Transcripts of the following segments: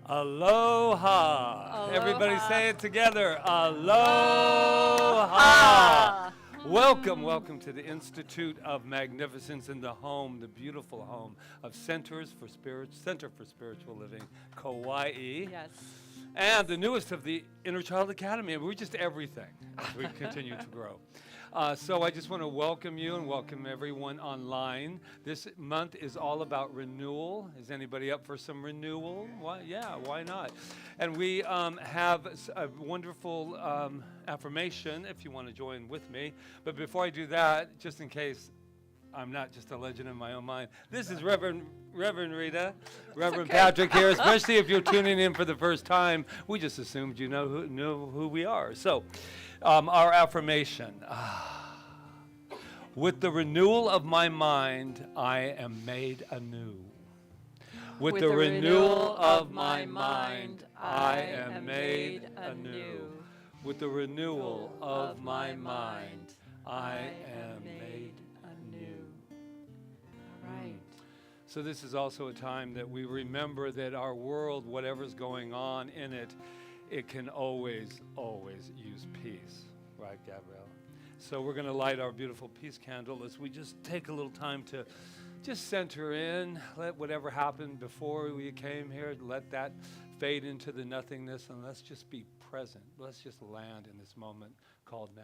Aloha. Everybody Aloha. say it together. Aloha. Welcome to the Institute of Magnificence in the home, the beautiful home of Center for Spiritual Living, Kaua'i. Yes. And the newest of the Inner Child Academy. And we're just everything as we continue to grow. So I just want to welcome you and welcome everyone online. This month is all about renewal. Is anybody up for some renewal? Why, yeah, why not? And we have a wonderful affirmation if you want to join with me. But before I do that, just in case I'm not just a legend in my own mind, this is Reverend Rita, Reverend Patrick here, especially if you're tuning in for the first time. We just assumed you know who we are. So our affirmation. With the renewal of my mind, I am made anew. With the renewal of my mind, I am made anew. With the renewal of my mind, I am made anew. Right. So this is also a time that we remember that our world, whatever's going on in it, it can always use peace. Right, Gabrielle? So we're going to light our beautiful peace candle as we just take a little time to just center in, let whatever happened before we came here, let that fade into the nothingness, and let's just be present. Let's just land in this moment called now.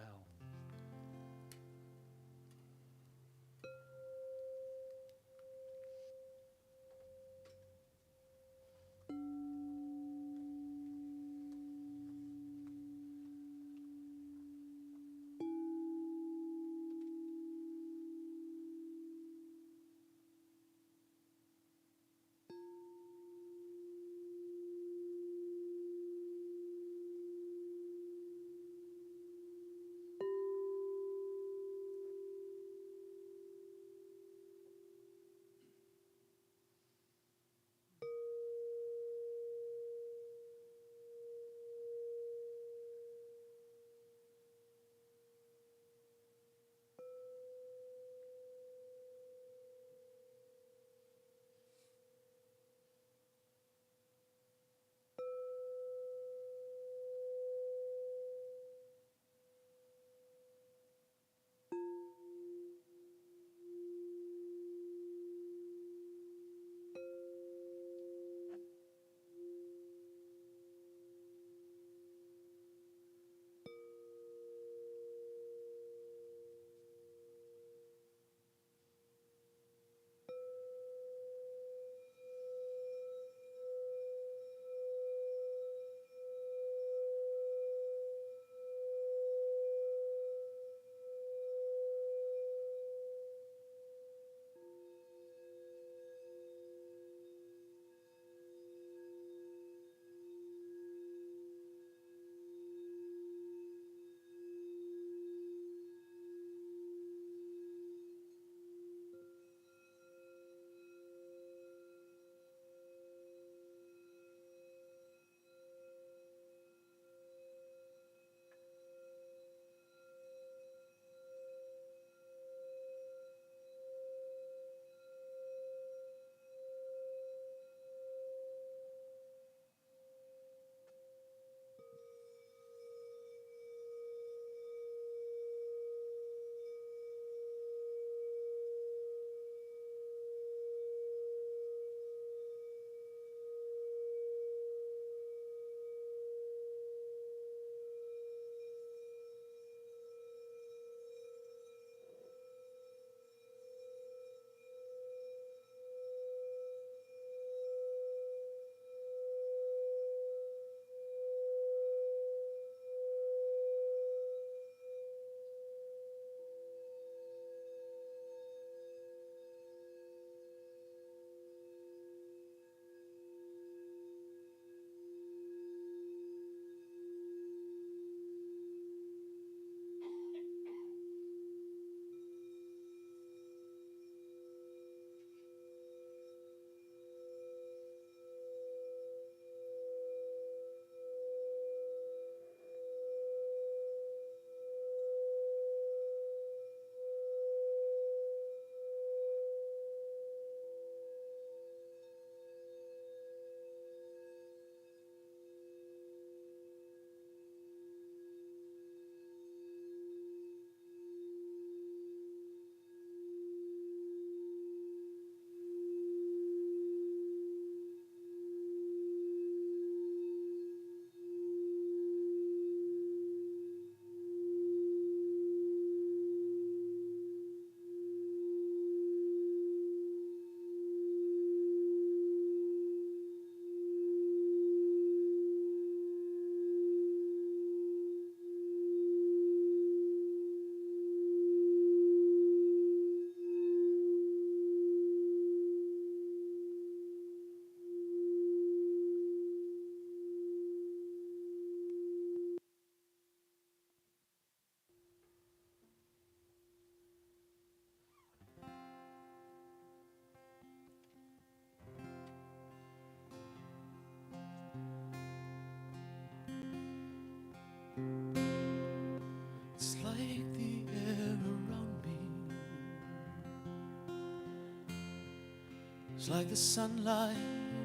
like the sunlight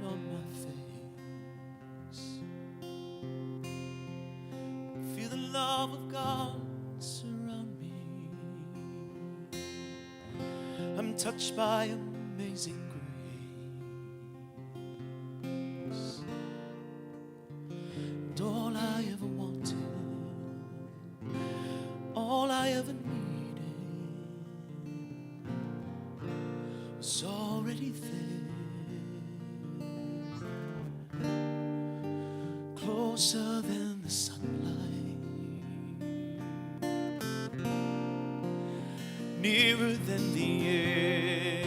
on my face. Feel the love of God surround me. I'm touched by amazing grace. And all I ever wanted, all I ever needed was already there. Closer than the sunlight, nearer than the air.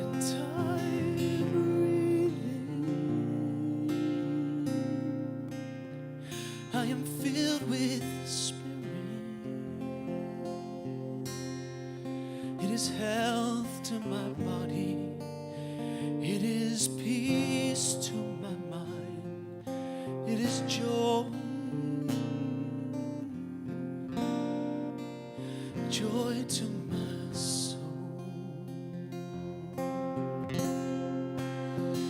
And I'm breathing. I am filled with the Spirit. It is health to my body. It is peace to my mind. It is joy, joy to my soul.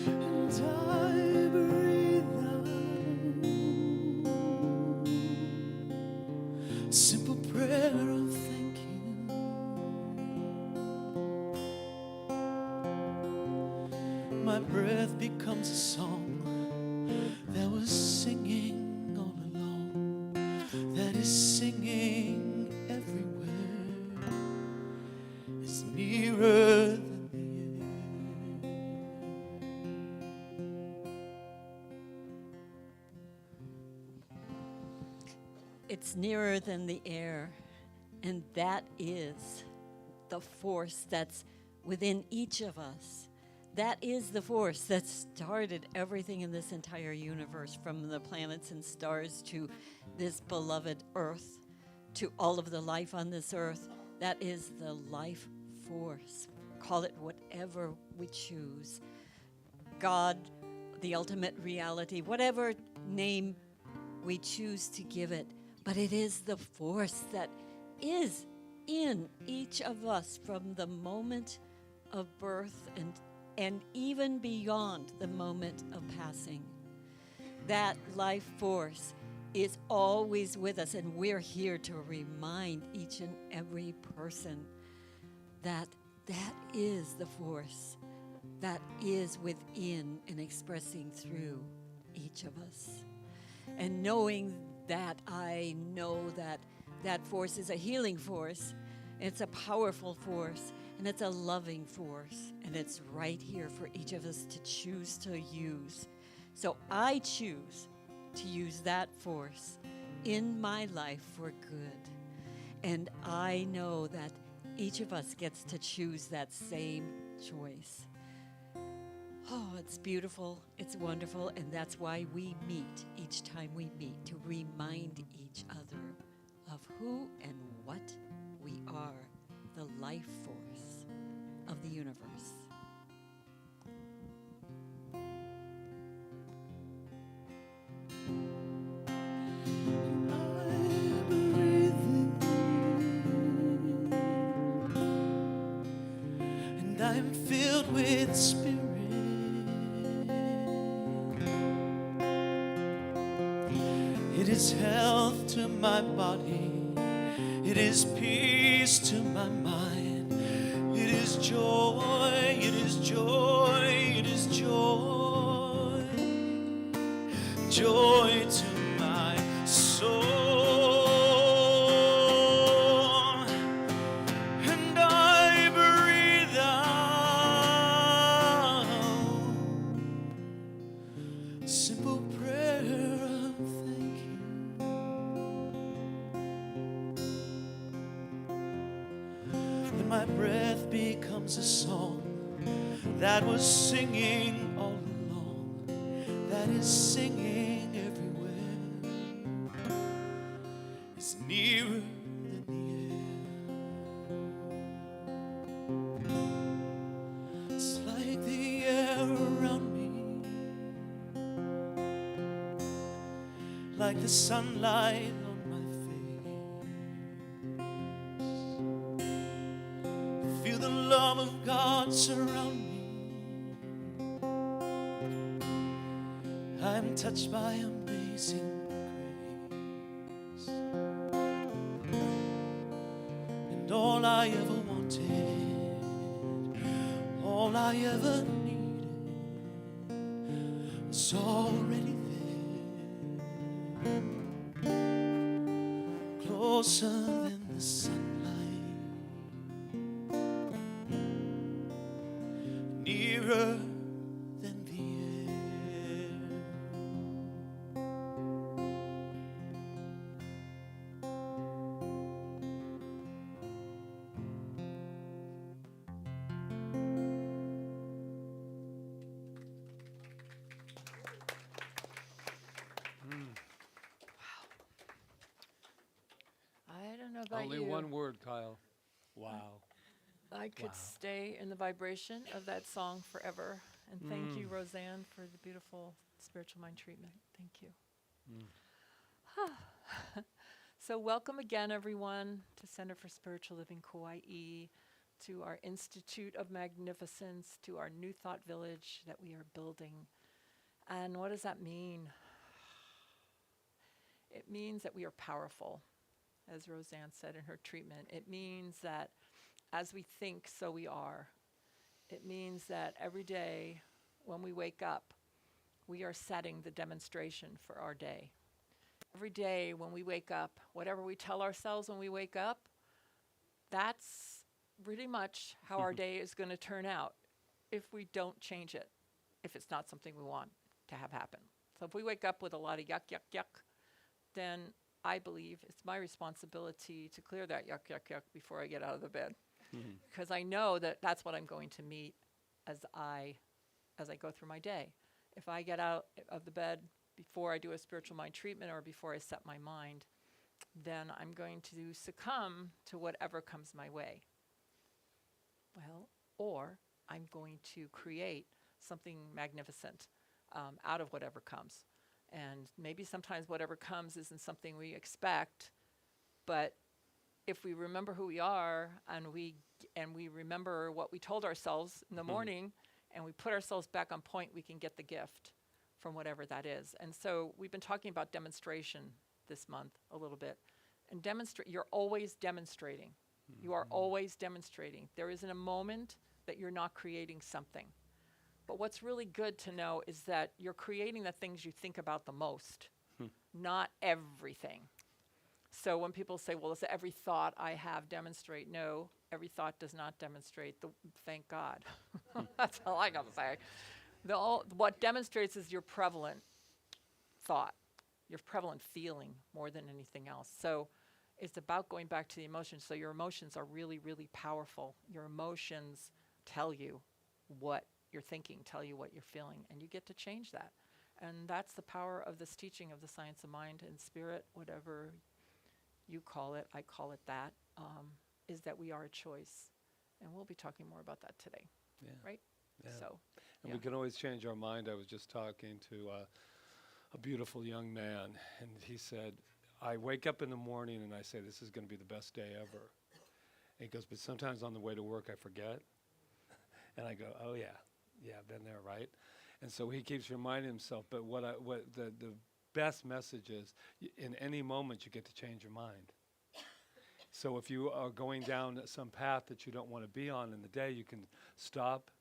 And I breathe out a simple prayer of thank you. My breath becomes a song that was singing all along, that is singing everywhere. It's nearer than the air. It's nearer than the air. And that is the force that's within each of us. That is the force that started everything in this entire universe, from the planets and stars to this beloved earth, to all of the life on this earth. That is the life force. Call it whatever we choose. God, the ultimate reality, whatever name we choose to give it. But it is the force that is in each of us from the moment of birth and even beyond the moment of passing. That life force is always with us, and we're here to remind each and every person that that is the force that is within and expressing through each of us. And knowing that, I know that that force is a healing force, it's a powerful force, and it's a loving force, and it's right here for each of us to choose to use. So I choose to use that force in my life for good. And I know that each of us gets to choose that same choice. Oh, it's beautiful, it's wonderful, and that's why we meet each time we meet, to remind each other of who and what we are, the life force of the universe. And I am filled with Spirit. It is health to my body. It is peace to my mind. It is joy, it is joy, it is joy. Joy to my soul. And I breathe out a simple prayer of thank you. And my breath becomes a song that was singing all along, that is singing everywhere. It's nearer than the air. It's like the air around me, like the sunlight on my face. surround me. I'm touched by amazing grace, and all I ever wanted, all I ever needed, is already there, closer than the sunlight, nearer than the air. I don't know about Only you. one word, Kyle. Wow. I could Wow. stay in the vibration of that song forever. And thank you, Roseanne, for the beautiful spiritual mind treatment. Thank you. So welcome again, everyone, to Center for Spiritual Living Kauai, to our Institute of Magnificence, to our New Thought Village that we are building. And what does that mean? It means that we are powerful, as Roseanne said in her treatment. It means that as we think, so we are. It means that every day when we wake up, we are setting the demonstration for our day. Every day when we wake up, whatever we tell ourselves when we wake up, that's pretty much how our day is going to turn out if we don't change it, if it's not something we want to have happen. So if we wake up with a lot of yuck, yuck, yuck, then I believe it's my responsibility to clear that yuck, yuck, yuck before I get out of the bed. Because I know that that's what I'm going to meet as I go through my day. If I get out of the bed before I do a spiritual mind treatment or before I set my mind, then I'm going to succumb to whatever comes my way. Well, or I'm going to create something magnificent out of whatever comes. And maybe sometimes whatever comes isn't something we expect, but if we remember who we are and we remember what we told ourselves in the morning and we put ourselves back on point, we can get the gift from whatever that is. And so we've been talking about demonstration this month a little bit. And you're always demonstrating. You are always demonstrating. There isn't a moment that you're not creating something. But what's really good to know is that you're creating the things you think about the most, not everything. So when people say, well, is every thought I have demonstrate? No, every thought does not demonstrate. Thank God. That's all I got to say. What demonstrates is your prevalent thought, your prevalent feeling more than anything else. So it's about going back to the emotions. So your emotions are really, really powerful. Your emotions tell you what you're thinking, tell you what you're feeling, and you get to change that. And that's the power of this teaching of the science of mind and spirit, whatever you call it, I call it that, is that we are a choice. And we'll be talking more about that today, right? Yeah. So, And we can always change our mind. I was just talking to a beautiful young man, and he said, I wake up in the morning and I say, this is going to be the best day ever. And he goes, but sometimes on the way to work I forget. And I go, oh yeah, been there, right? And so he keeps reminding himself, but what the best message is, in any moment you get to change your mind. So if you are going down some path that you don't want to be on in the day, you can stop,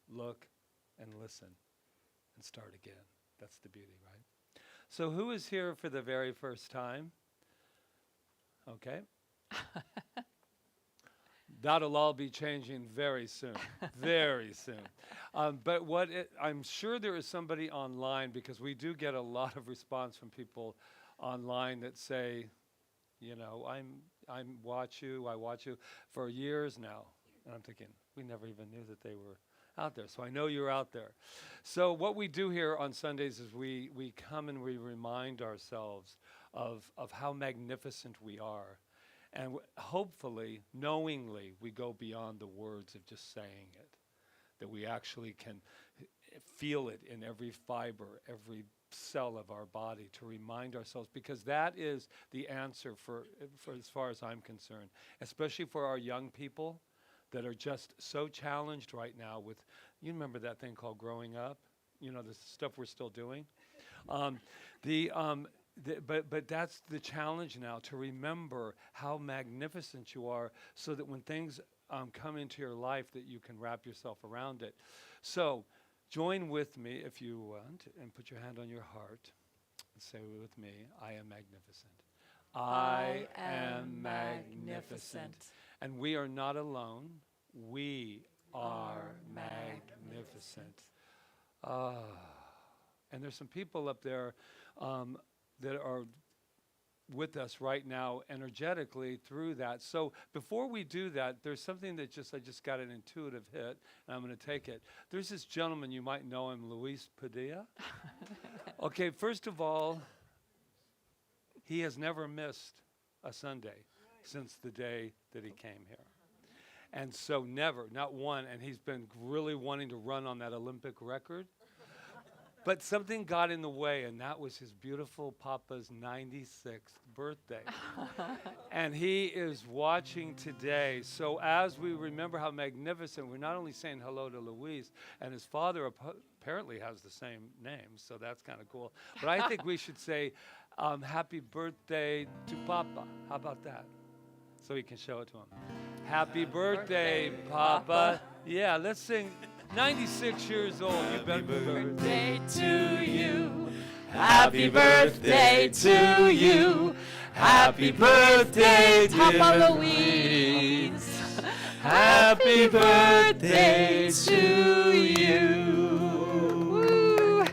look, and listen, and start again. That's the beauty, right? So who is here for the very first time? Okay. That'll all be changing very soon, very soon. But I'm sure there is somebody online, because we do get a lot of response from people online that say, you know, I watch you for years now. And I'm thinking, we never even knew that they were out there. So I know you're out there. So what we do here on Sundays is we come and we remind ourselves of how magnificent we are. And hopefully, knowingly, we go beyond the words of just saying it, that we actually can feel it in every fiber, every cell of our body, to remind ourselves, because that is the answer for as far as I'm concerned, especially for our young people. that are just so challenged right now with, you remember that thing called growing up? You know, the stuff we're still doing. But that's the challenge now, to remember how magnificent you are, so that when things come into your life, that you can wrap yourself around it. So join with me, if you want, and put your hand on your heart and say with me, I am magnificent. I am magnificent. And we are not alone. We are magnificent. And there's some people up there that are with us right now energetically through that. So before we do that, there's something that I just got an intuitive hit, and I'm going to take it. There's this gentleman, you might know him, Luis Padilla. Okay, first of all, he has never missed a Sunday since the day that he came here. And so never, not one, and he's been really wanting to run on that Olympic record. But something got in the way, and that was his beautiful Papa's 96th birthday. And he is watching today. So as we remember how magnificent, we're not only saying hello to Luis, and his father apparently has the same name, so that's kind of cool. But I think we should say happy birthday to Papa. How about that? So he can show it to him. Happy birthday, Papa. Yeah, let's sing. 96 years old. You better Birthday to you. Happy birthday to you. Happy birthday, Papa Louise. Louise. Happy birthday to you. Woo.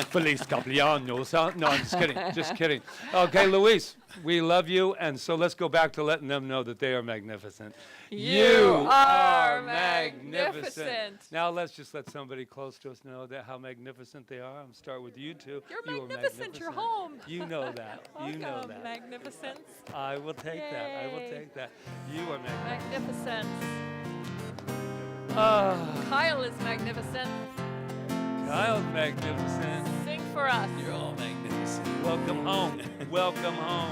Feliz cumpleaños. No, I'm just kidding. Just kidding. Okay, Luis, we love you, and so let's go back to letting them know that they are magnificent. You are magnificent. Now let's just let somebody close to us know that how magnificent they are. I'm start with you two. You're You are magnificent. You're home. You know that. You know Welcome, that. magnificence. I will take that. I will Yay. take that. You are magnificent. Magnificence. Ah, Kyle is magnificent. Kyle's magnificent. Sing for us. You're all magnificent. Welcome home. Welcome home.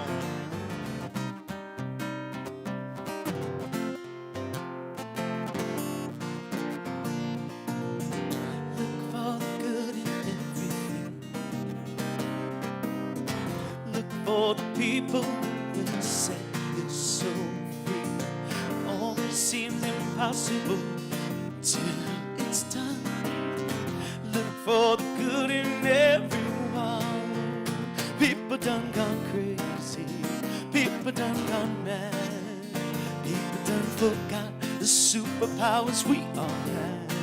Look for the good in everything. Look for the people who will set your soul free. Always seems impossible until it's done. Look for the good in everyone. People done gone crazy. People done gone mad. People done forgot the superpowers we all have.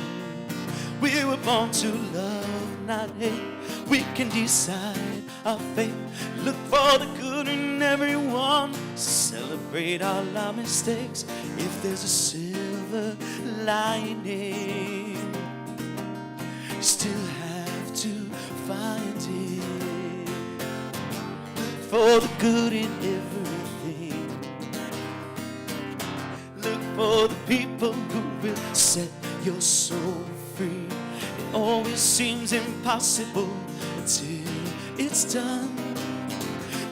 We were born to love, not hate. We can decide our fate. Look for the good in everyone. Celebrate all our mistakes. If there's a silver lining, you still have to find it. Look for the good in everything. Look for the people who will set your soul free. It always seems impossible until it's done.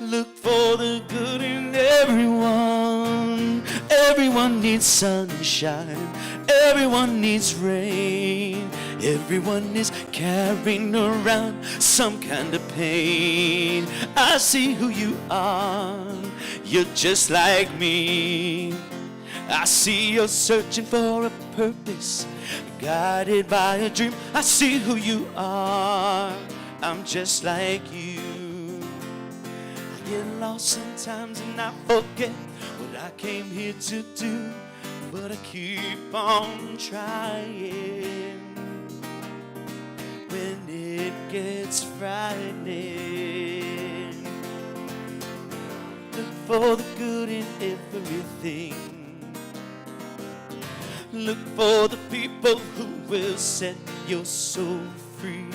Look for the good in everyone. Everyone needs sunshine. Everyone needs rain. Everyone is carrying around some kind of pain. I see who you are. You're just like me. I see you're searching for a purpose, guided by a dream. I see who you are. I'm just like you. I get lost sometimes and I forget what I came here to do, but I keep on trying. When it gets frightening, look for the good in everything. Look for the people who will set your soul free.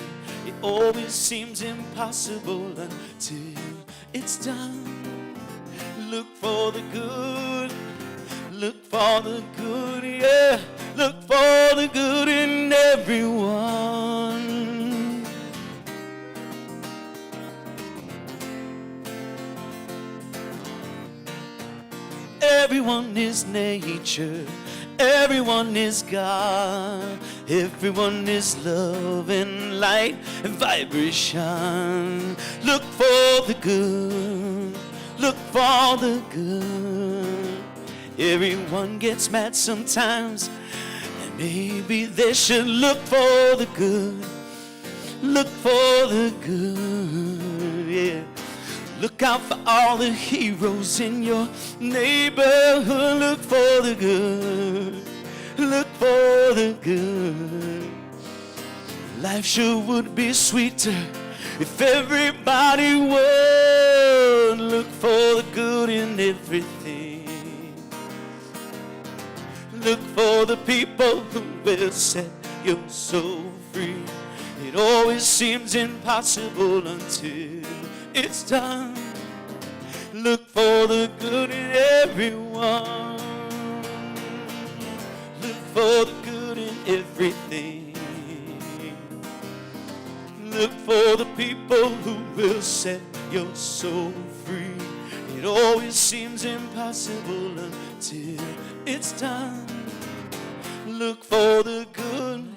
It always seems impossible until it's done. Look for the good. Look for the good, yeah. Look for the good in everyone. Everyone is nature, everyone is God, everyone is love and light and vibration. Look for the good, look for the good. Everyone gets mad sometimes, and maybe they should look for the good, look for the good, yeah. Look out for all the heroes in your neighborhood. Look for the good, look for the good. Life sure would be sweeter if everybody would look for the good in everything. Look for the people who will set your soul free. It always seems impossible until it's done. Look for the good in everyone. Look for the good in everything. Look for the people who will set your soul free. It always seems impossible until it's done. Look for the good.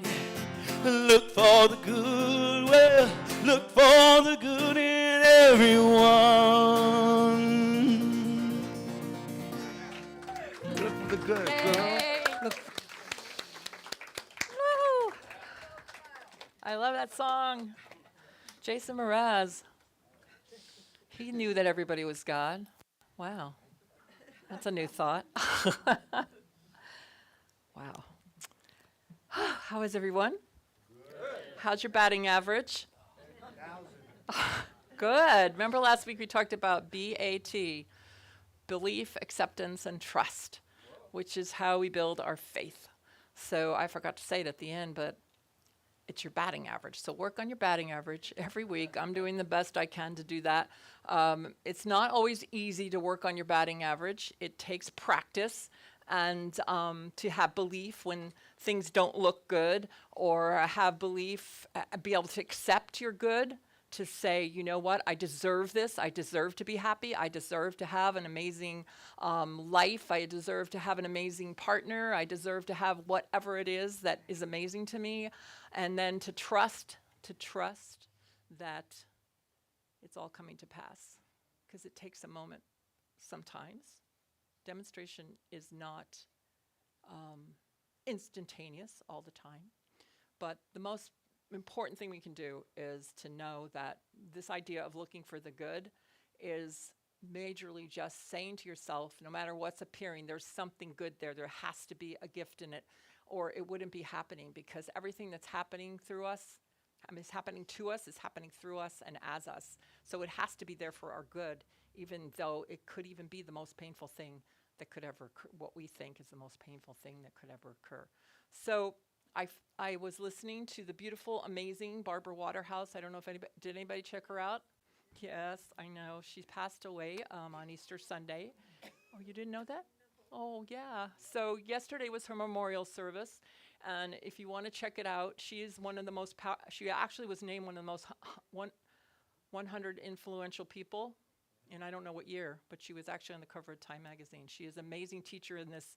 Look for the good. Well, look for the good in everyone. Look for the good, girl. Woo! I love that song. Jason Mraz. He knew that everybody was God. Wow. That's a new thought. Wow. How is everyone? How's your batting average? Good. Remember last week we talked about BAT, belief, acceptance, and trust, which is how we build our faith. So I forgot to say it at the end, but it's your batting average. So work on your batting average every week. I'm doing the best I can to do that. It's not always easy to work on your batting average. It takes practice and to have belief when things don't look good, or have belief, be able to accept your good, to say, you know what, I deserve this. I deserve to be happy. I deserve to have an amazing life. I deserve to have an amazing partner. I deserve to have whatever it is that is amazing to me. And then to trust that it's all coming to pass, because it takes a moment sometimes. Demonstration is not instantaneous all the time, but the most important thing we can do is to know that this idea of looking for the good is majorly just saying to yourself, no matter what's appearing, there's something good there. There has to be a gift in it, or it wouldn't be happening, because everything that's happening through us, is happening to us, is happening through us and as us. So it has to be there for our good, even though it could even be the most painful thing that could ever occur, what we think is the most painful thing that could ever occur. So I was listening to the beautiful, amazing Barbara Waterhouse. I don't know if did anybody check her out? Yes, I know. She passed away on Easter Sunday. Oh, you didn't know that? Oh, yeah. So yesterday was her memorial service. And if you want to check it out, she is one of the most, she actually was named one of the most 100 influential people. And I don't know what year, but she was actually on the cover of Time magazine. She is an amazing teacher in this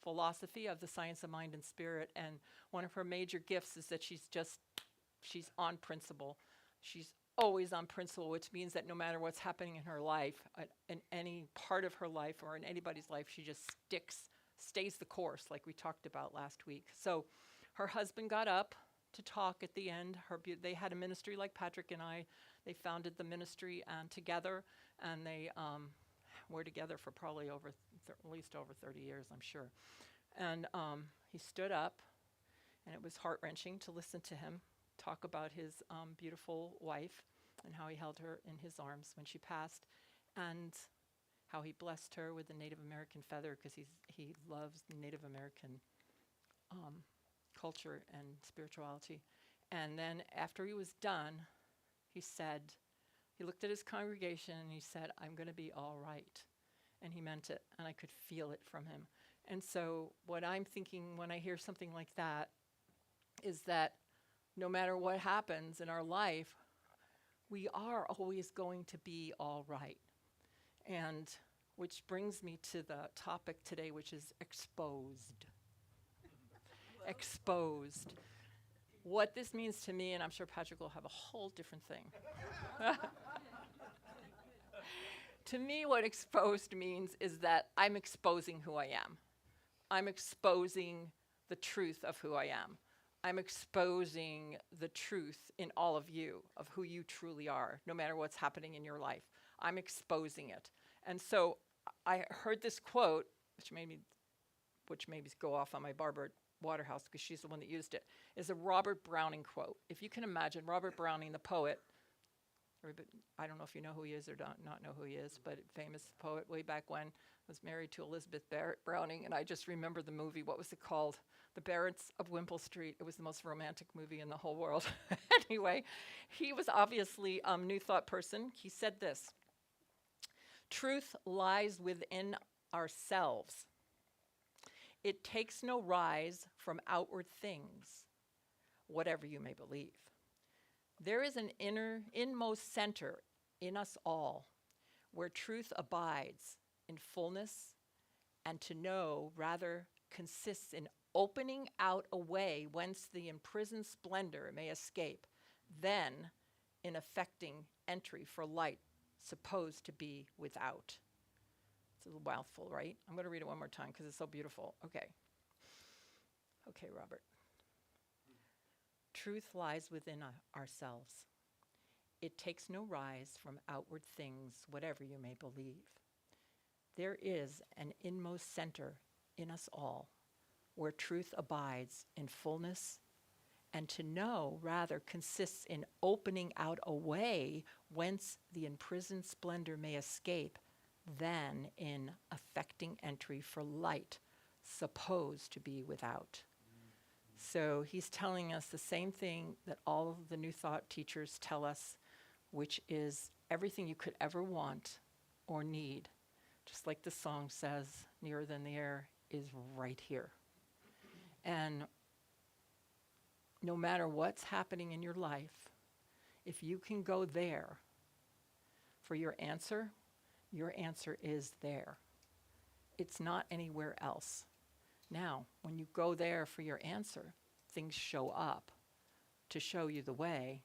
philosophy of the science of mind and spirit. And one of her major gifts is that she's on principle. She's always on principle, which means that no matter what's happening in her life, in any part of her life or in anybody's life, she just stays the course, like we talked about last week. So her husband got up to talk at the end. They had a ministry like Patrick and I. They founded the ministry together, and they were together for probably at least over 30 years, I'm sure. And he stood up, and it was heart-wrenching to listen to him talk about his beautiful wife and how he held her in his arms when she passed, and how he blessed her with the Native American feather, because he loves Native American culture and spirituality. And then after he was done, he looked at his congregation and he said, "I'm going to be all right." And he meant it, and I could feel it from him. And so what I'm thinking when I hear something like that is that no matter what happens in our life, we are always going to be all right. And which brings me to the topic today, which is exposed. Exposed. What this means to me, and I'm sure Patrick will have a whole different thing. To me, what exposed means is that I'm exposing who I am. I'm exposing the truth of who I am. I'm exposing the truth in all of you, of who you truly are, no matter what's happening in your life. I'm exposing it. And so I heard this quote, which made me go off on my Barbara Waterhouse, because she's the one that used it, is a Robert Browning quote. If you can imagine, Robert Browning, the poet, I don't know if you know who he is or don't not know who he is, but famous poet way back when, was married to Elizabeth Browning, and I just remember the movie, what was it called? The Barretts of Wimpole Street. It was the most romantic movie in the whole world. Anyway, he was obviously a New Thought person. He said this: truth lies within ourselves. It takes no rise from outward things, whatever you may believe. There is an inmost center in us all where truth abides in fullness, and to know rather consists in opening out a way whence the imprisoned splendor may escape, than in effecting entry for light supposed to be without. It's a mouthful, right? I'm going to read it one more time because it's so beautiful. Okay, Robert. Truth lies within ourselves. It takes no rise from outward things, whatever you may believe. There is an inmost center in us all where truth abides in fullness, and to know rather consists in opening out a way whence the imprisoned splendor may escape, than in effecting entry for light supposed to be without. So he's telling us the same thing that all of the New Thought teachers tell us, which is everything you could ever want or need, just like the song says, nearer than the air, is right here. And no matter what's happening in your life, if you can go there for your answer is there. It's not anywhere else. Now, when you go there for your answer, things show up to show you the way,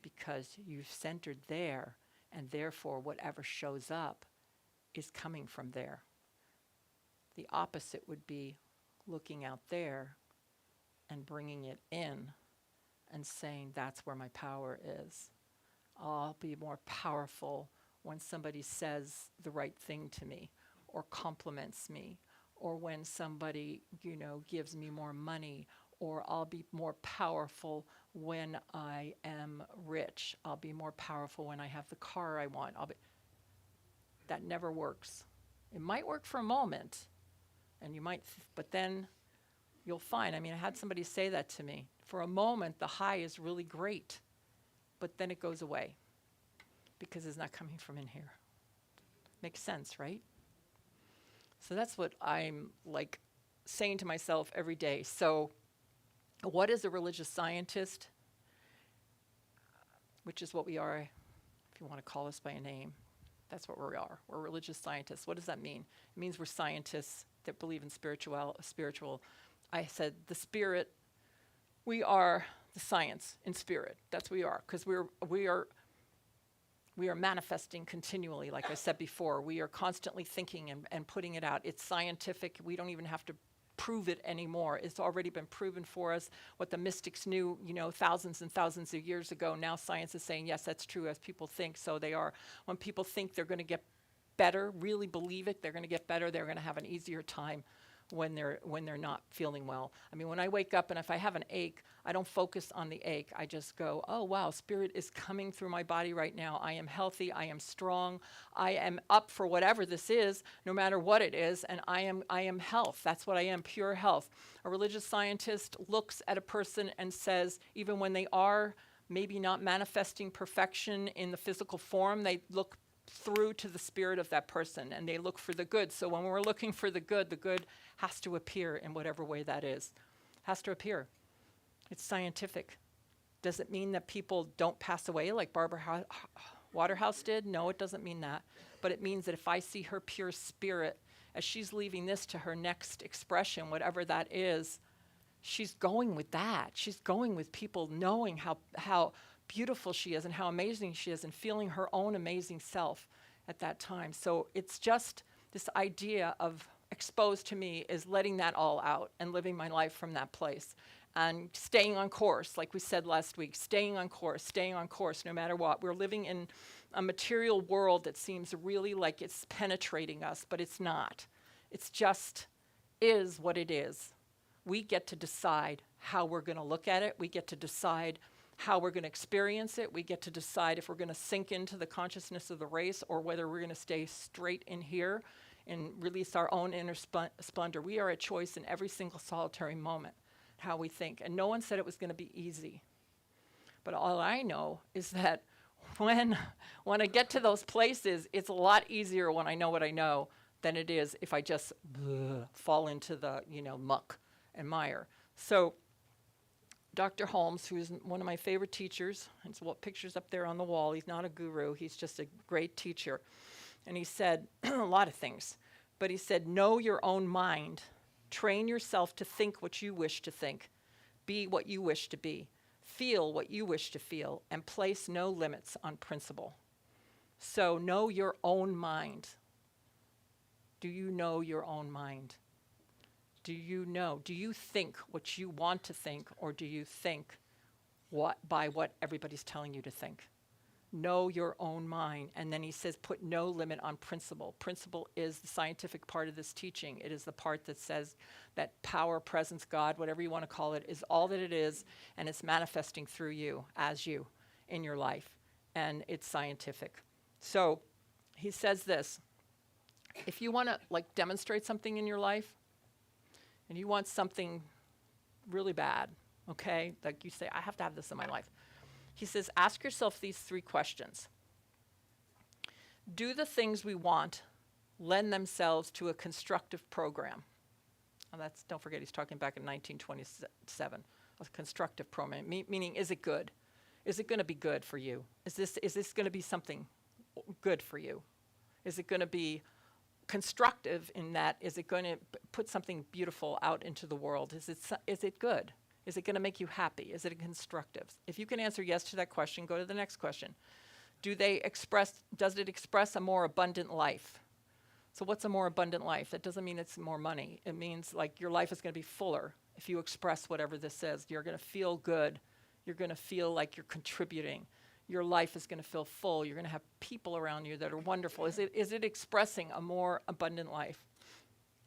because you've centered there, and therefore whatever shows up is coming from there. The opposite would be looking out there and bringing it in and saying, that's where my power is. I'll be more powerful when somebody says the right thing to me, or compliments me, or when somebody, gives me more money, or I'll be more powerful when I am rich. I'll be more powerful when I have the car I want. That never works. It might work for a moment, and you might, but then you'll find, I had somebody say that to me. For a moment, the high is really great, but then it goes away because it's not coming from in here. Makes sense, right? So that's what I'm saying to myself every day. So what is a religious scientist? Which is what we are, if you want to call us by a name. That's what we are. We're religious scientists. What does that mean? It means we're scientists that believe in spiritual. I said the spirit, we are the science in spirit. That's what we are, because we are manifesting continually, like I said before. We are constantly thinking and putting it out. It's scientific. We don't even have to prove it anymore. It's already been proven for us. What the mystics knew, thousands and thousands of years ago, now science is saying, yes, that's true, as people think, so they are. When people think they're going to get better, really believe it, they're going to get better, they're going to have an easier time when they're not feeling well. When I wake up and if I have an ache, I don't focus on the ache. I just go, oh wow, spirit is coming through my body right now. I am healthy, I am strong, I am up for whatever this is, no matter what it is, and I am health. That's what I am, pure health. A religious scientist looks at a person and says, even when they are maybe not manifesting perfection in the physical form, they look through to the spirit of that person, and they look for the good. So when we're looking for the good has to appear in whatever way that is. Has to appear. It's scientific. Does it mean that people don't pass away like Barbara Waterhouse did? No, it doesn't mean that. But it means that if I see her pure spirit as she's leaving this to her next expression, whatever that is, she's going with that. She's going with people knowing how beautiful she is and how amazing she is and feeling her own amazing self at that time. So it's just this idea of exposed to me is letting that all out and living my life from that place and staying on course, like we said last week, staying on course no matter what. We're living in a material world that seems really like it's penetrating us, but it's not. It's just is what it is. We get to decide how we're going to look at it. We get to decide how we're going to experience it. We get to decide if we're going to sink into the consciousness of the race or whether we're going to stay straight in here and release our own inner splendor. We are a choice in every single solitary moment, how we think. And no one said it was going to be easy. But all I know is that when I get to those places, it's a lot easier when I know what I know than it is if I just fall into the muck and mire. So Dr. Holmes, who's one of my favorite teachers, and what picture's up there on the wall, he's not a guru, he's just a great teacher. And he said a lot of things, but he said, know your own mind. Train yourself to think what you wish to think, be what you wish to be, feel what you wish to feel, and place no limits on principle. So know your own mind. Do you know your own mind? Do you think what you want to think, or do you think by what everybody's telling you to think? Know your own mind. And then he says, put no limit on principle. Principle is the scientific part of this teaching. It is the part that says that power, presence, God, whatever you want to call it, is all that it is, and it's manifesting through you, as you, in your life. And it's scientific. So he says this, if you want to demonstrate something in your life, and you want something really bad, okay, like you say, I have to have this in my life. He says, ask yourself these 3 questions. Do the things we want lend themselves to a constructive program? And don't forget, he's talking back in 1927, a constructive program, meaning is it good? Is it going to be good for you? Is this going to be something good for you? Is it going to be constructive in that? Is it going to put something beautiful out into the world? Is it good? Is it going to make you happy? Is it constructive? If you can answer yes to that question, go to the next question. Does it express a more abundant life? So what's a more abundant life? That doesn't mean it's more money. It means your life is going to be fuller if you express whatever this is. You're going to feel good. You're going to feel like you're contributing. Your life is going to feel full. You're going to have people around you that are wonderful. Is it expressing a more abundant life?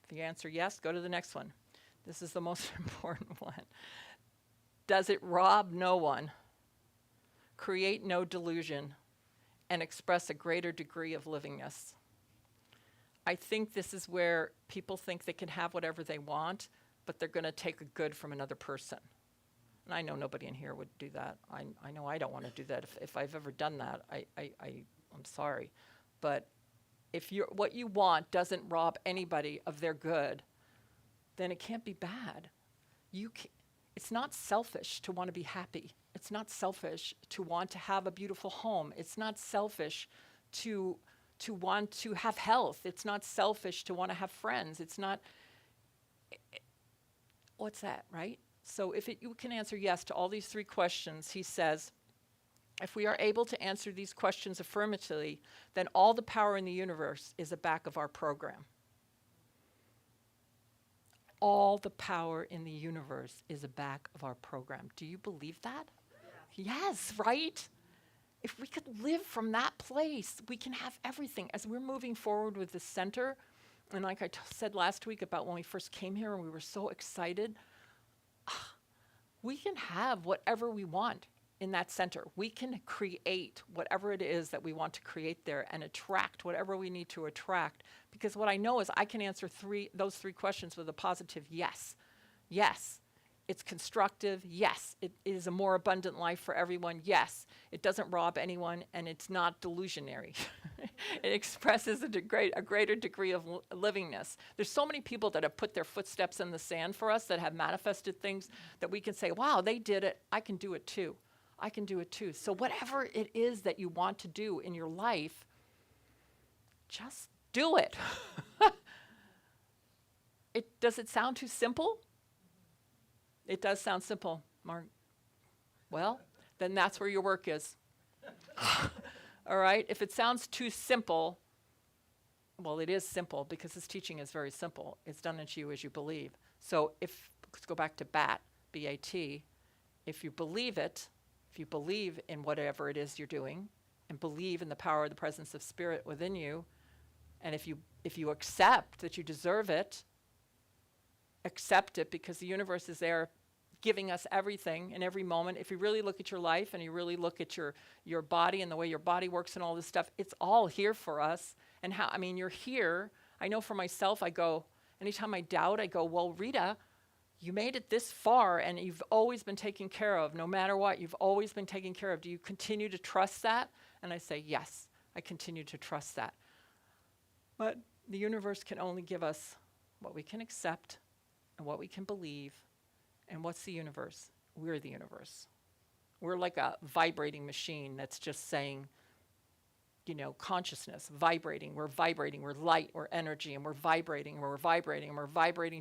If you answer yes, go to the next one. This is the most important one. Does it rob no one, create no delusion, and express a greater degree of livingness? I think this is where people think they can have whatever they want, but they're going to take a good from another person. And I know nobody in here would do that. I know I don't want to do that. If I've ever done that, I'm sorry. But if what you want doesn't rob anybody of their good, then it can't be bad. It's not selfish to want to be happy. It's not selfish to want to have a beautiful home. It's not selfish to want to have health. It's not selfish to want to have friends. It's not, what's that, right? So if you can answer yes to all these 3 questions, he says, if we are able to answer these questions affirmatively, then all the power in the universe is the back of our program. All the power in the universe is the back of our program. Do you believe that? Yes, right? If we could live from that place, we can have everything. As we're moving forward with the center, and like I said last week about when we first came here and we were so excited, we can have whatever we want in that center. We can create whatever it is that we want to create there and attract whatever we need to attract. Because what I know is I can answer those 3 questions with a positive yes. Yes, it's constructive. Yes, it is a more abundant life for everyone. Yes, it doesn't rob anyone, and it's not delusionary. It expresses a greater degree of livingness. There's so many people that have put their footsteps in the sand for us, that have manifested things that we can say, wow, they did it. I can do it too. I can do it too. So whatever it is that you want to do in your life, just do it. Does it sound too simple? It does sound simple, Mark. Well, then that's where your work is. All right? If it sounds too simple, well, it is simple because this teaching is very simple. It's done into you as you believe. So let's go back to BAT, B-A-T. If you believe it, if you believe in whatever it is you're doing and believe in the power of the presence of spirit within you, and if you accept that you deserve it, accept it because the universe is there giving us everything in every moment. If you really look at your life and you really look at your body and the way your body works and all this stuff, it's all here for us. And you're here. I know for myself, I go, anytime I doubt, I go, well, Rita, you made it this far and you've always been taken care of. No matter what, you've always been taken care of. Do you continue to trust that? And I say, yes, I continue to trust that. But the universe can only give us what we can accept and what we can believe. And what's the universe? We're the universe. We're like a vibrating machine that's just saying, consciousness, vibrating. We're light, we're energy, and we're vibrating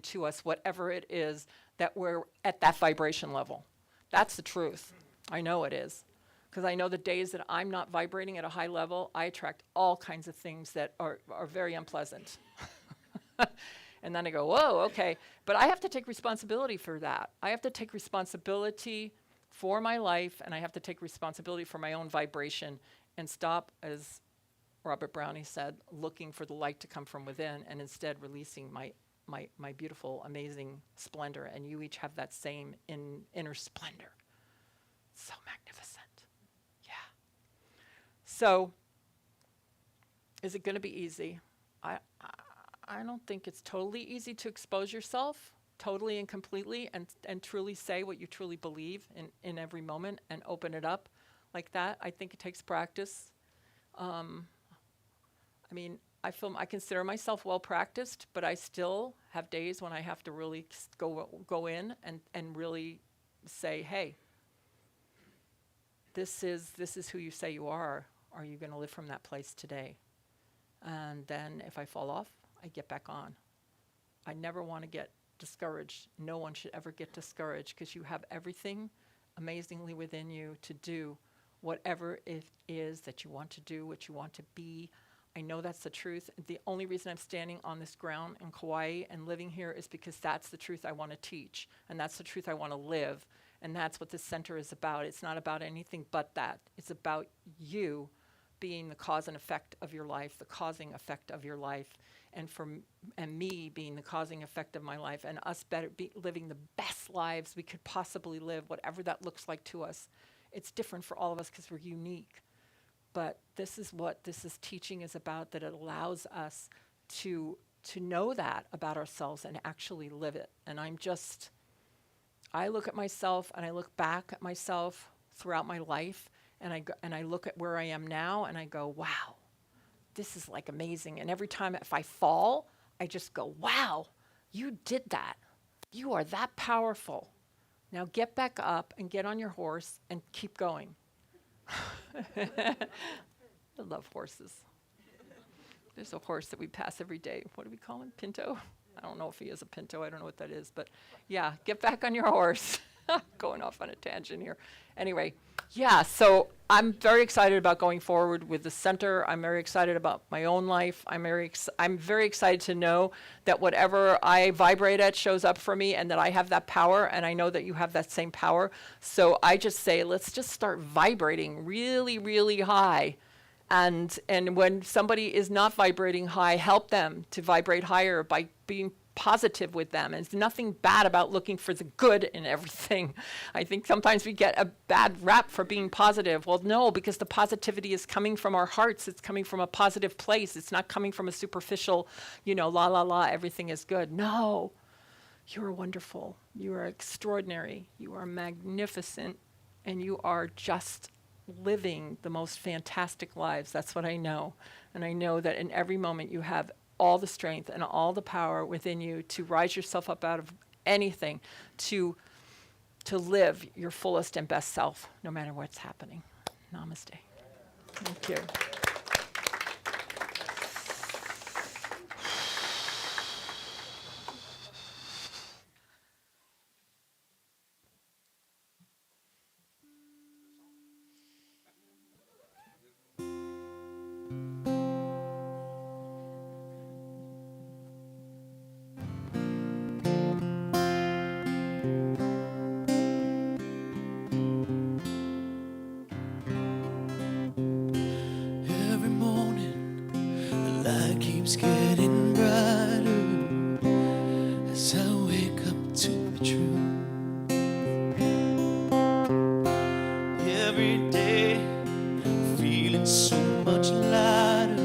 to us whatever it is that we're at that vibration level. That's the truth. I know it is. Because I know the days that I'm not vibrating at a high level, I attract all kinds of things that are very unpleasant. And then I go, whoa, okay. But I have to take responsibility for that. I have to take responsibility for my life, and I have to take responsibility for my own vibration and stop, as Robert Browning said, looking for the light to come from within and instead releasing my beautiful, amazing splendor. And you each have that same inner splendor. So magnificent. Yeah. So, is it going to be easy? I don't think it's totally easy to expose yourself totally and completely and truly say what you truly believe in every moment and open it up like that. I think it takes practice. I consider myself well practiced, but I still have days when I have to really go in and really say, hey, this is who you say you are. Are you going to live from that place today? And then if I fall off, I get back on. I never want to get discouraged. No one should ever get discouraged because you have everything amazingly within you to do whatever it is that you want to do, what you want to be. I know that's the truth. The only reason I'm standing on this ground in Kauai and living here is because that's the truth I want to teach, and that's the truth I want to live, and that's what this center is about. It's not about anything but that. It's about you being the cause and effect of your life, the causing effect of your life, and me being the causing effect of my life, and us living the best lives we could possibly live, whatever that looks like to us. It's different for all of us because we're unique. But this is what this teaching is about, that it allows us to know that about ourselves and actually live it. And I look at myself and I look back at myself throughout my life, and I look at where I am now and I go, wow, this is like amazing. And every time if I fall, I just go, wow, you did that. You are that powerful. Now get back up and get on your horse and keep going. I love horses. There's a horse that we pass every day. What do we call him? Pinto? I don't know if he is a pinto. I don't know what that is. But yeah, get back on your horse. Going off on a tangent here. Anyway, yeah, so I'm very excited about going forward with the center. I'm very excited about my own life. I'm very excited to know that whatever I vibrate at shows up for me, and that I have that power, and I know that you have that same power. So I just say, let's just start vibrating really, really high. And when somebody is not vibrating high, help them to vibrate higher by being positive with them. And there's nothing bad about looking for the good in everything. I think sometimes we get a bad rap for being positive. Well, no, because the positivity is coming from our hearts. It's coming from a positive place. It's not coming from a superficial, la, la, la, everything is good. No, you are wonderful. You are extraordinary. You are magnificent. And you are just living the most fantastic lives. That's what I know. And I know that in every moment you have all the strength and all the power within you to rise yourself up out of anything, to to live your fullest and best self, no matter what's happening. Namaste. Thank you. Every morning the light keeps getting brighter as I wake up to the truth. Every day feeling so much lighter,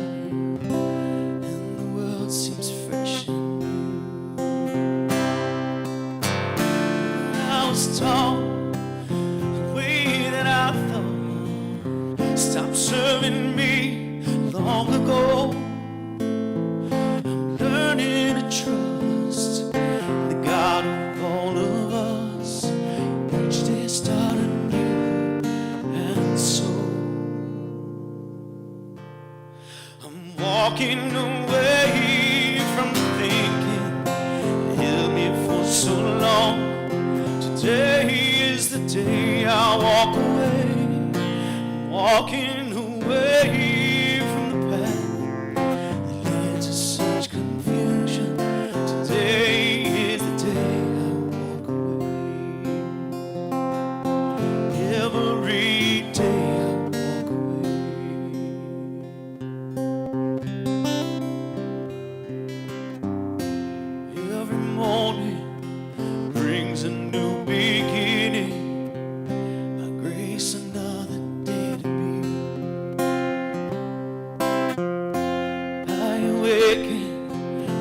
and the world seems fresh and new. I was taught the way that I thought stopped serving me long ago. I'm learning to trust the God of all of us. Each day starting new, and so I'm walking away from the thinking that held me for so long. Today is the day I walk away. I'm walking away from the path that led to such confusion. Today is the day I walk away. Every day I walk away. Every morning brings a new beginning. By grace, another day to be. I awaken,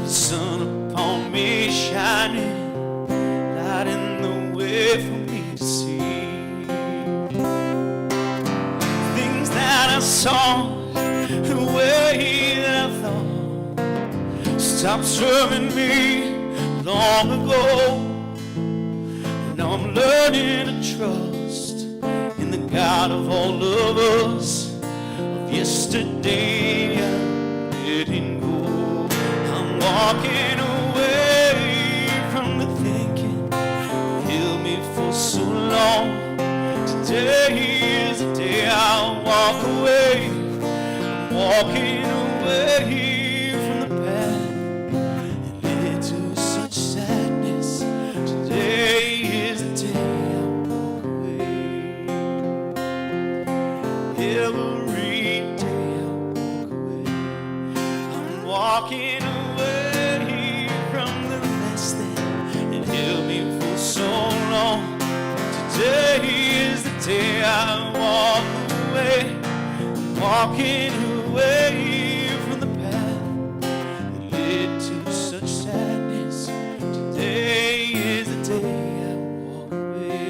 the sun upon me shining, lighting the way for me to see. Things that I saw, the way that I thought, stopped serving me long ago. Now I'm learning to trust in the God of all of us. Of yesterday I'm letting go. I'm walking away from the thinking that held me for so long. Today is the day I walk away. I'm walking away from the path that led to such sadness. Today is the day I walk away. Every day I walk away. I'm walking away from the mess that held me for so long. Today is the day I walk away. I'm walking away from the path that led to such sadness. Today is the day I walk away.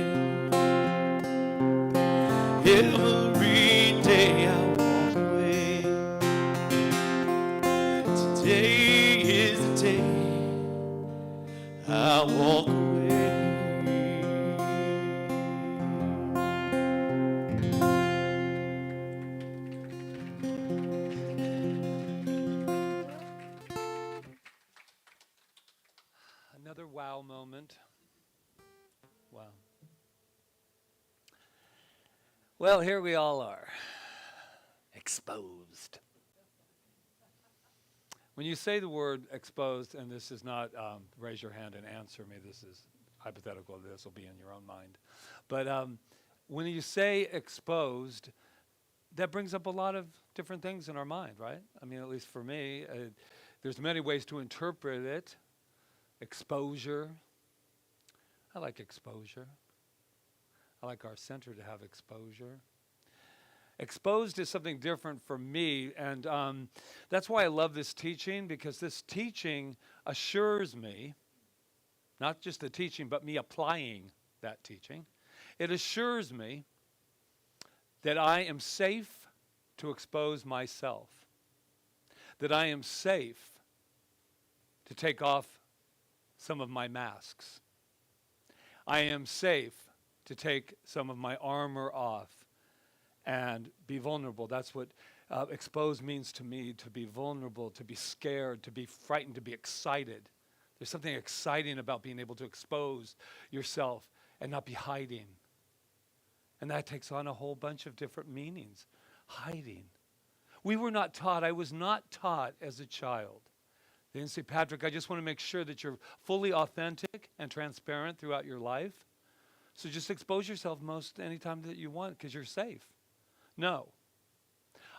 Every day I walk away. Today is the day I walk away. Another wow moment. Wow. Well, here we all are, exposed. When you say the word exposed, and this is not raise your hand and answer me, this is hypothetical, this will be in your own mind. But when you say exposed, that brings up a lot of different things in our mind, right? I mean, at least for me, there's many ways to interpret it. Exposure. I like exposure. I like our center to have exposure. Exposed is something different for me, and that's why I love this teaching, because this teaching assures me, not just the teaching, but me applying that teaching, it assures me that I am safe to expose myself, that I am safe to take off some of my masks. I am safe to take some of my armor off and be vulnerable. That's what expose means to me, to be vulnerable, to be scared, to be frightened, to be excited. There's something exciting about being able to expose yourself and not be hiding. And that takes on a whole bunch of different meanings. Hiding. We were not taught, I was not taught as a child. They didn't say, Patrick, I just want to make sure that you're fully authentic and transparent throughout your life. So just expose yourself most anytime that you want because you're safe. No.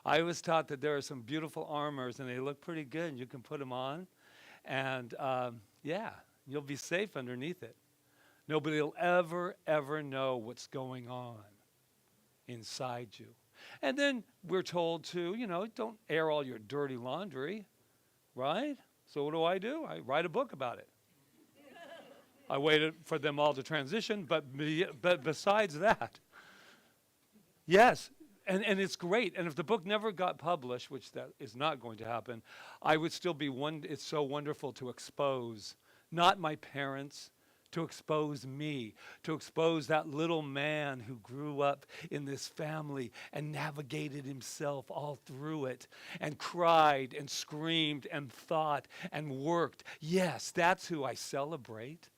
I was taught that there are some beautiful armors and they look pretty good and you can put them on. And yeah, you'll be safe underneath it. Nobody will ever know what's going on inside you. And then we're told to, don't air all your dirty laundry, right? So what do? I write a book about it. I waited for them all to transition, but besides that, yes, and it's great. And if the book never got published, which that is not going to happen, I would still be it's so wonderful to expose, not my parents, to expose me, to expose that little man who grew up in this family and navigated himself all through it and cried and screamed and thought and worked. Yes, that's who I celebrate.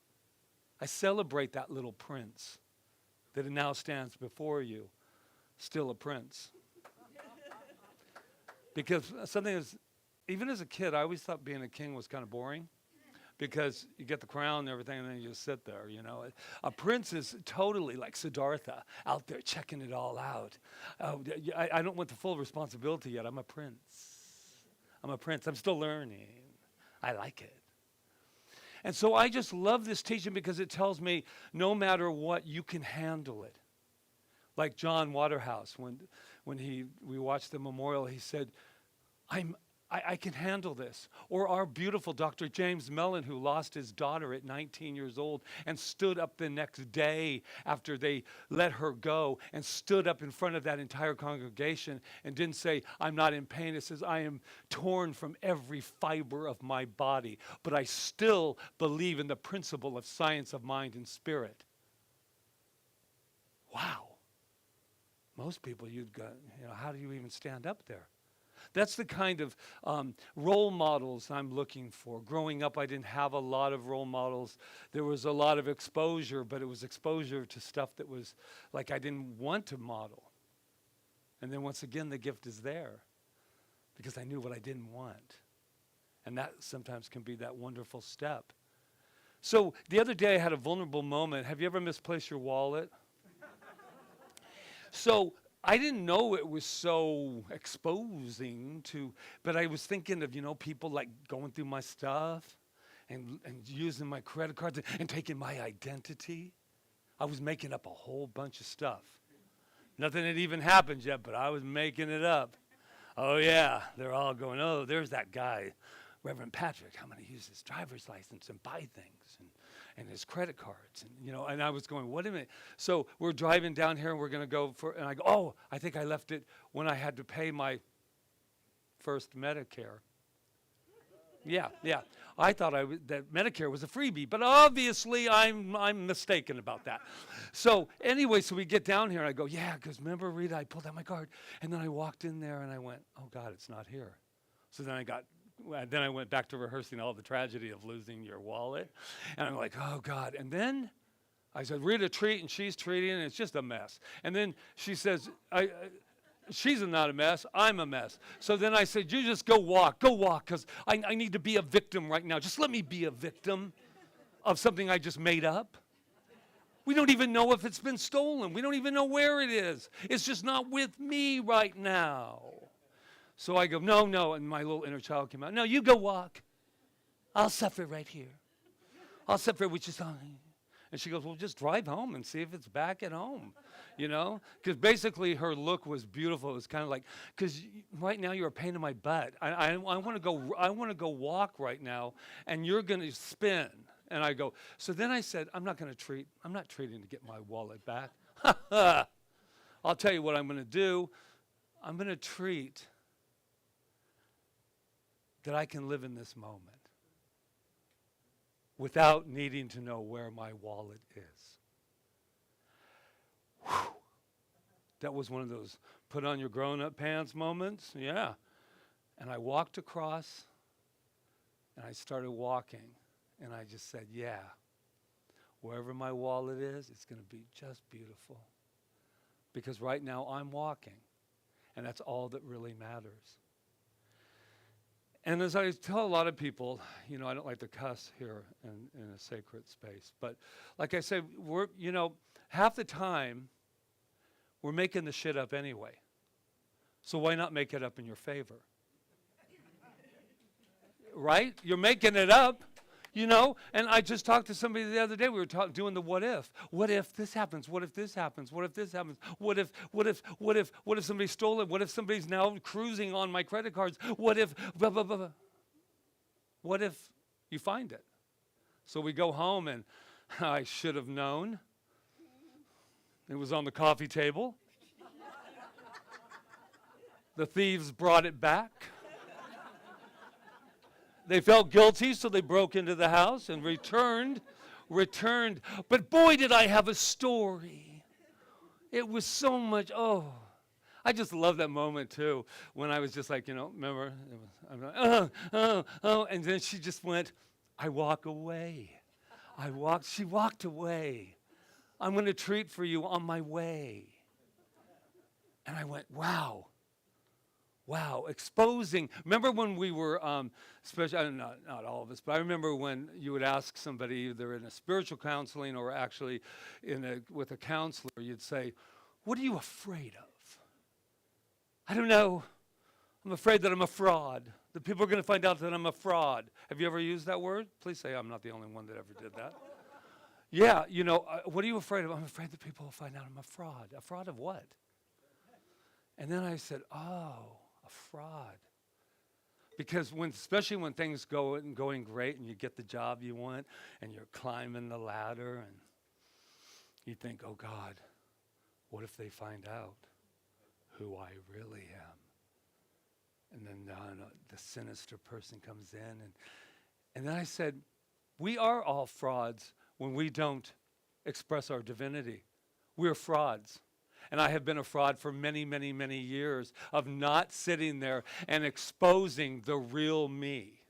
I celebrate that little prince that now stands before you, still a prince. Because something is, even as a kid, I always thought being a king was kind of boring. Because you get the crown and everything, and then you just sit there, A prince is totally like Siddhartha, out there checking it all out. I don't want the full responsibility yet. I'm a prince. I'm still learning. I like it. And so I just love this teaching because it tells me no matter what, you can handle it. Like John Waterhouse, when we watched the memorial, he said, I can handle this. Or our beautiful Dr. James Mellon, who lost his daughter at 19 years old and stood up the next day after they let her go and stood up in front of that entire congregation and didn't say, I'm not in pain. It says, I am torn from every fiber of my body, but I still believe in the principle of science of mind and spirit. Wow. Most people, you'd go, how do you even stand up there? That's the kind of role models I'm looking for. Growing up, I didn't have a lot of role models. There was a lot of exposure, but it was exposure to stuff that was like I didn't want to model. And then once again, the gift is there because I knew what I didn't want. And that sometimes can be that wonderful step. So the other day, I had a vulnerable moment. Have you ever misplaced your wallet? So I didn't know it was so exposing but I was thinking of, people like going through my stuff and using my credit cards and taking my identity. I was making up a whole bunch of stuff. Nothing had even happened yet, but I was making it up. Oh yeah, they're all going, oh, there's that guy, Reverend Patrick. I'm going to use his driver's license and buy things and his credit cards, and I was going, wait a minute. So we're driving down here, and we're going to go and I go, oh, I think I left it when I had to pay my first Medicare. Yeah. I thought that Medicare was a freebie, but obviously I'm mistaken about that. So anyway, so we get down here, and I go, yeah, because remember, Rita, I pulled out my card, and then I walked in there, and I went, oh God, it's not here. So then I went back to rehearsing all the tragedy of losing your wallet. And I'm like, oh, God. And then I said, Rita, treat, and she's treating, and it's just a mess. And then she says, she's not a mess, I'm a mess. So then I said, you just go walk, because I need to be a victim right now. Just let me be a victim of something I just made up. We don't even know if it's been stolen. We don't even know where it is. It's just not with me right now. So I go, no, and my little inner child came out. No, you go walk. I'll suffer right here. I'll suffer with you. And she goes, well, just drive home and see if it's back at home, Because basically her look was beautiful. It was kind of like, because right now you're a pain in my butt. I want to go walk right now, and you're going to spin. And I go, so then I said, I'm not treating to get my wallet back. I'll tell you what I'm going to do. I'm going to treat that I can live in this moment without needing to know where my wallet is. That was one of those put on your grown-up pants moments. Yeah. And I walked across, and I started walking, and I just said, yeah, wherever my wallet is, it's going to be just beautiful. Because right now I'm walking, and that's all that really matters. And as I tell a lot of people, I don't like to cuss here in a sacred space, but like I said, we're, half the time, we're making the shit up anyway. So why not make it up in your favor? Right? You're making it up, And I just talked to somebody the other day. We were doing the what if. What if this happens? What if this happens? What if this happens? What if somebody stole it? What if somebody's now cruising on my credit cards? What if blah, blah, blah, blah. What if you find it? So we go home, and I should have known. It was on the coffee table. The thieves brought it back. They felt guilty, so they broke into the house and returned. But boy, did I have a story. It was so much, I just love that moment too, when I was just like, remember? I'm like, and then she just went, I walk away. She walked away. I'm going to treat for you on my way. And I went, wow, exposing. Remember when we were, especially, not all of us, but I remember when you would ask somebody, either in a spiritual counseling or actually with a counselor, you'd say, what are you afraid of? I don't know. I'm afraid that I'm a fraud. That people are going to find out that I'm a fraud. Have you ever used that word? Please say I'm not the only one that ever did that. Yeah, what are you afraid of? I'm afraid that people will find out I'm a fraud. A fraud of what? And then I said, a fraud. Because especially when things going great and you get the job you want and you're climbing the ladder and you think, oh God, what if they find out who I really am? And then the sinister person comes in. And then I said, we are all frauds when we don't express our divinity. We're frauds. And I have been a fraud for many, many, many years of not sitting there and exposing the real me.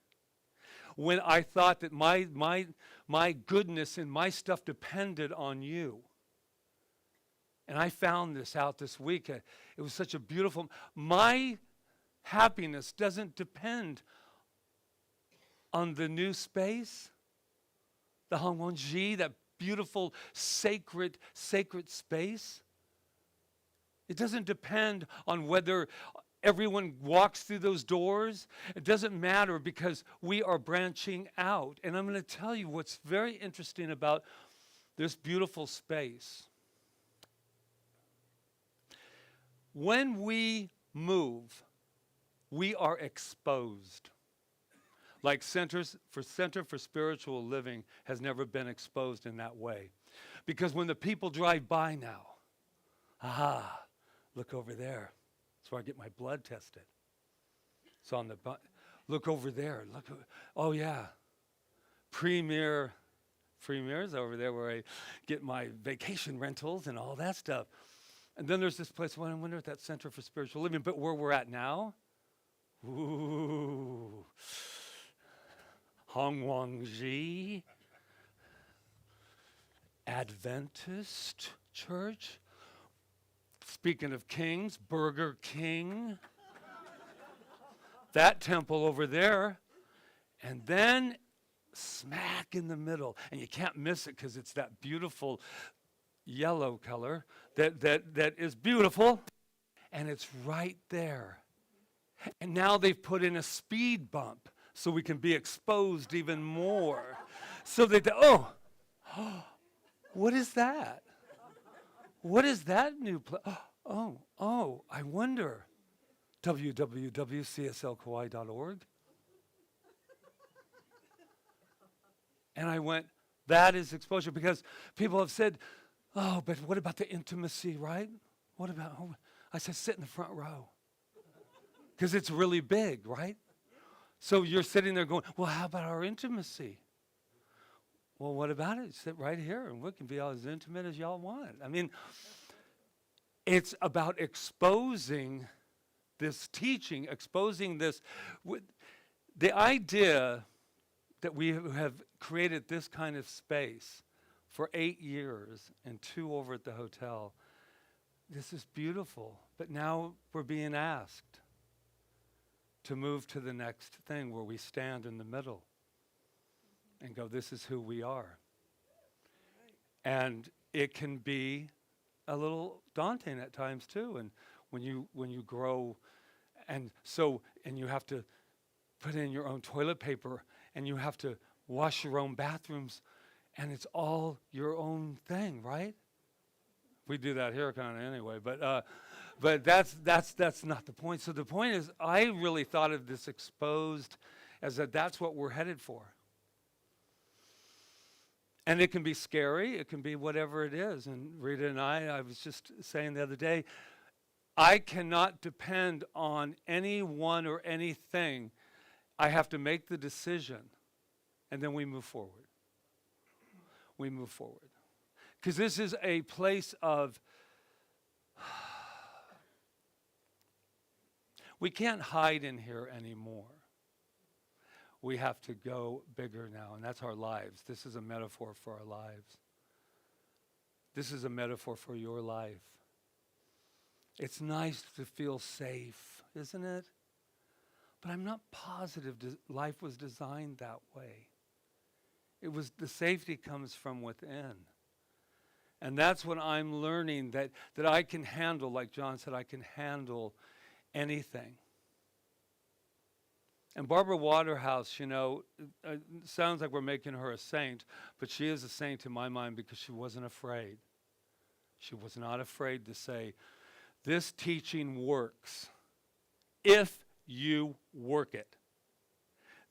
When I thought that my goodness and my stuff depended on you. And I found this out this week. It was such a beautiful, my happiness doesn't depend on the new space, the Hangwonji, that beautiful, sacred space. It doesn't depend on whether everyone walks through those doors. It doesn't matter because we are branching out. And I'm going to tell you what's very interesting about this beautiful space. When we move, we are exposed. Like Center for Spiritual Living has never been exposed in that way. Because when the people drive by now, look over there. That's where I get my blood tested. It's on the look over there. Oh yeah. Premier's over there where I get my vacation rentals and all that stuff. And then there's this place, I wonder if that's Center for Spiritual Living, but where we're at now, Hangwonji, Adventist Church. Speaking of kings, Burger King. That temple over there. And then smack in the middle. And you can't miss it because it's that beautiful yellow color that is beautiful. And it's right there. And now they've put in a speed bump so we can be exposed even more. So they what is that? What is that new place? I wonder. www.cslkauai.org. And I went, that is exposure, because people have said, but what about the intimacy, right? What about, I said, sit in the front row. Because it's really big, right? So you're sitting there going, well, how about our intimacy? Well, what about it? Sit right here, and we can be as intimate as y'all want. I mean, It's about exposing this teaching, exposing this. The idea that we have created this kind of space for 8 years and 2 over at the hotel, this is beautiful. But now we're being asked to move to the next thing where we stand in the middle and go, this is who we are. And it can be a little daunting at times too. And when you grow, and you have to put in your own toilet paper, and you have to wash your own bathrooms, and it's all your own thing, right? We do that here kind of anyway, but that's not the point. So the point is, I really thought of this exposed as that's what we're headed for. And it can be scary, it can be whatever it is. And Rita and I was just saying the other day, I cannot depend on anyone or anything. I have to make the decision, and then we move forward. We move forward. Because this is a place of, we can't hide in here anymore. We have to go bigger now, and that's our lives. This is a metaphor for our lives. This is a metaphor for your life. It's nice to feel safe, isn't it? But I'm not positive life was designed that way. The safety comes from within. And that's what I'm learning, that I can handle, like John said, I can handle anything. And Barbara Waterhouse, sounds like we're making her a saint, but she is a saint in my mind because she wasn't afraid. She was not afraid to say, this teaching works if you work it.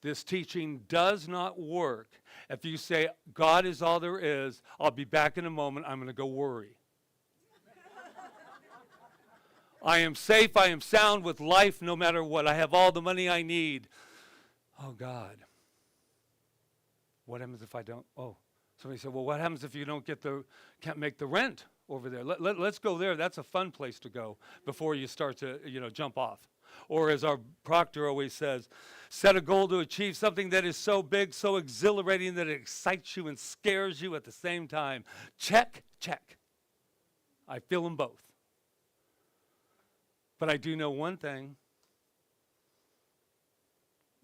This teaching does not work if you say, God is all there is, I'll be back in a moment, I'm going to go worry. I am safe, I am sound with life no matter what. I have all the money I need. Oh, God. What happens if I don't? Oh, somebody said, well, what happens if you can't make the rent over there? Let's go there. That's a fun place to go before you start to, jump off. Or as our proctor always says, set a goal to achieve something that is so big, so exhilarating that it excites you and scares you at the same time. Check, check. I feel them both. But I do know one thing.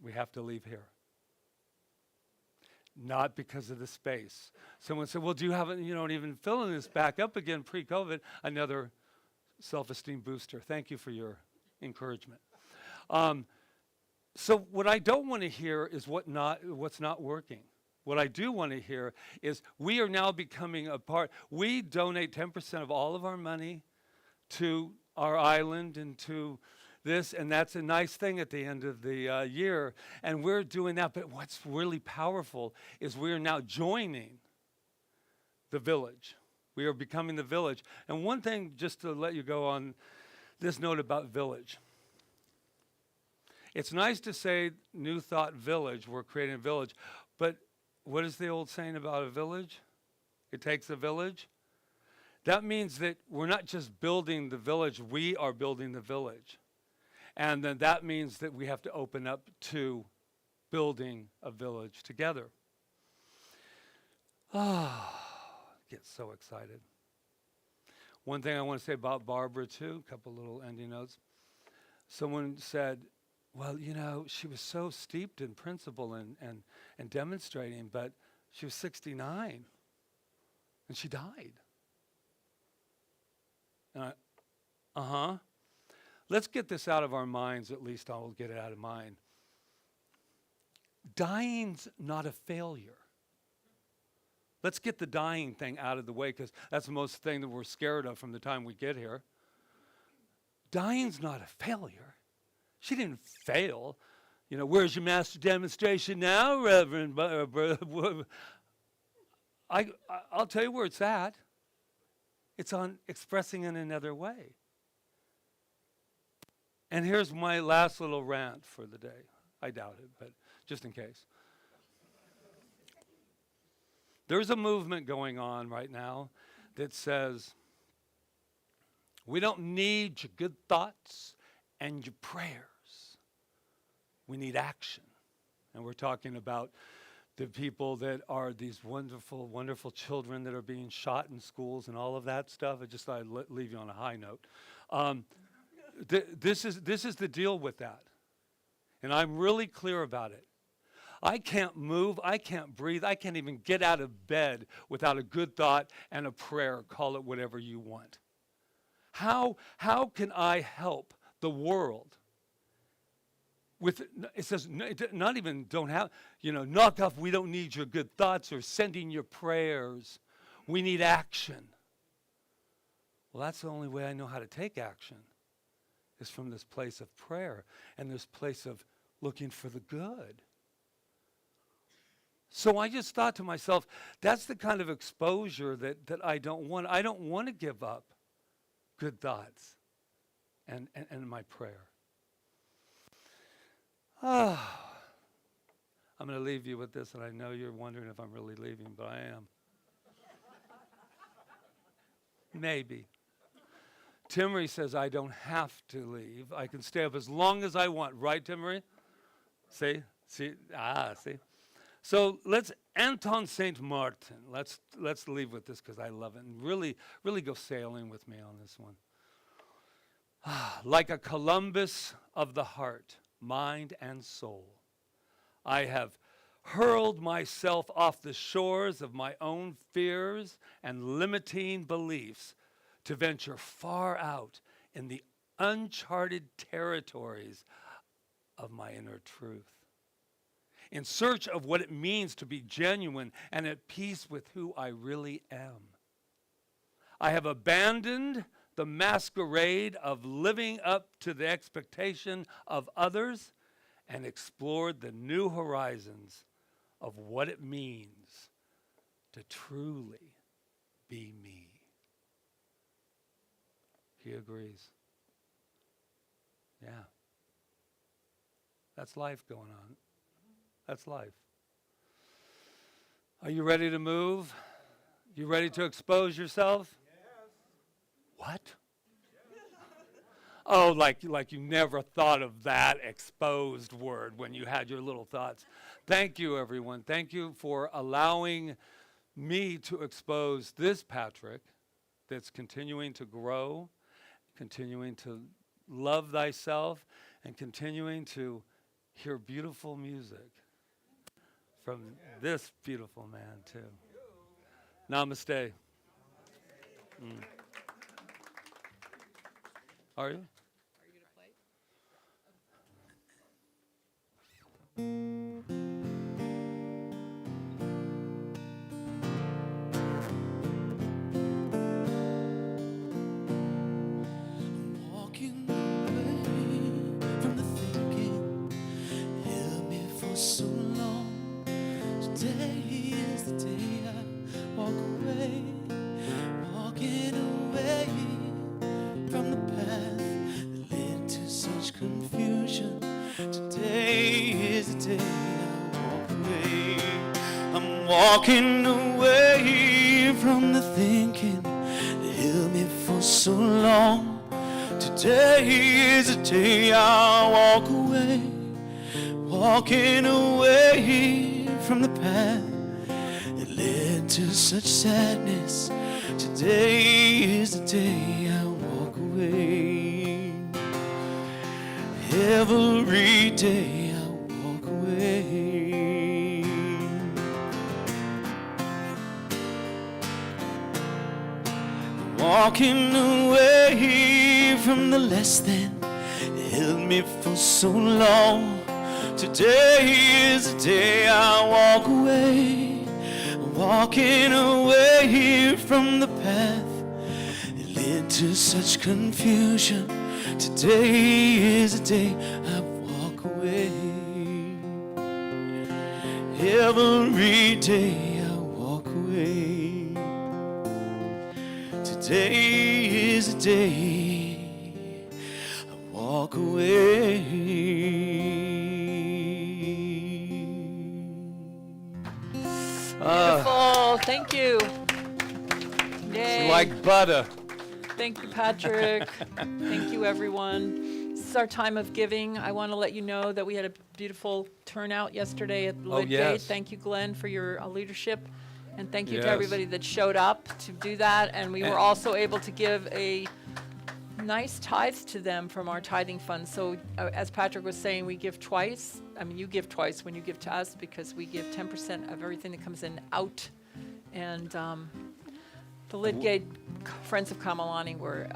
We have to leave here. Not because of the space. Someone said, well, do you have, even filling this back up again pre-COVID? Another self-esteem booster. Thank you for your encouragement. So what I don't want to hear is what's not working. What I do want to hear is we are now becoming a part. We donate 10% of all of our money to our island and to this, and that's a nice thing at the end of the year, and we're doing that. But what's really powerful is we are now joining the village. We are becoming the village. And one thing, just to let you go on this note about village. It's nice to say New Thought Village, we're creating a village, but what is the old saying about a village? It takes a village. That means that we're not just building the village, we are building the village. And then that means that we have to open up to building a village together. Get so excited. One thing I want to say about Barbara too, a couple little ending notes. Someone said, well, she was so steeped in principle and demonstrating, but she was 69 and she died. And let's get this out of our minds, at least I'll get it out of mine. Dying's not a failure. Let's get the dying thing out of the way, because that's the most thing that we're scared of from the time we get here. Dying's not a failure. She didn't fail. Where's your master demonstration now, Reverend? I'll tell you where it's at. It's on expressing in another way. And here's my last little rant for the day. I doubt it, but just in case. There's a movement going on right now that says We don't need your good thoughts and your prayers. We need action. And we're talking about the people that are these wonderful, wonderful children that are being shot in schools and all of that stuff. I just thought I'd leave you on a high note. This is the deal with that. And I'm really clear about it. I can't move, I can't breathe, I can't even get out of bed without a good thought and a prayer, call it whatever you want. How can I help the world? It says, not even don't have, knock off, we don't need your good thoughts or sending your prayers. We need action. Well, that's the only way I know how to take action, is from this place of prayer and this place of looking for the good. So I just thought to myself, that's the kind of exposure that I don't want. I don't want to give up good thoughts and my prayer. I'm going to leave you with this, and I know you're wondering if I'm really leaving, but I am. Maybe. Timmery says I don't have to leave. I can stay up as long as I want. Right, Timmery? See? See? So let's, Anton St. Martin. Let's leave with this because I love it. And really, really go sailing with me on this one. Like a Columbus of the heart, mind, and soul, I have hurled myself off the shores of my own fears and limiting beliefs to venture far out in the uncharted territories of my inner truth, in search of what it means to be genuine and at peace with who I really am. I have abandoned the masquerade of living up to the expectation of others and explored the new horizons of what it means to truly be me. He agrees. Yeah. That's life going on. That's life. Are you ready to move? You ready to expose yourself? Yes. What? Oh, like you never thought of that exposed word when you had your little thoughts. Thank you, everyone. Thank you for allowing me to expose this Patrick that's continuing to grow, continuing to love thyself, and continuing to hear beautiful music from this beautiful man, too. Namaste. Are you? Are you going to play? I'm walking away from the thinking held me for so long. Today is the day I walk away, walking away from the path that led to such confusion. Today is the day I walk away. I'm walking away from the thinking that held me for so long. Today is the day I walk away, walking away from the path that led to such sadness. Today is the day I walk away. Every day I walk away. Walking away from the less than that held me for so long. Today is the day I walk away, walking away from the path that led to such confusion. Today is the day I walk away. Every day I walk away. Today is the day I walk away. Beautiful. Thank you. Yay. Like butter. Thank you, Patrick. Thank you, everyone. This is our time of giving. I want to let you know that we had a beautiful turnout yesterday at the Lid Gate. yes. Thank you, Glenn, for your leadership. And thank you Yes. to everybody that showed up to do that. And we were also able to give a nice tithe to them from our tithing fund. So as Patrick was saying, we give twice. I mean, you give twice when you give to us because we give 10% of everything that comes in out. And the Lid Gate Friends of Kamalani were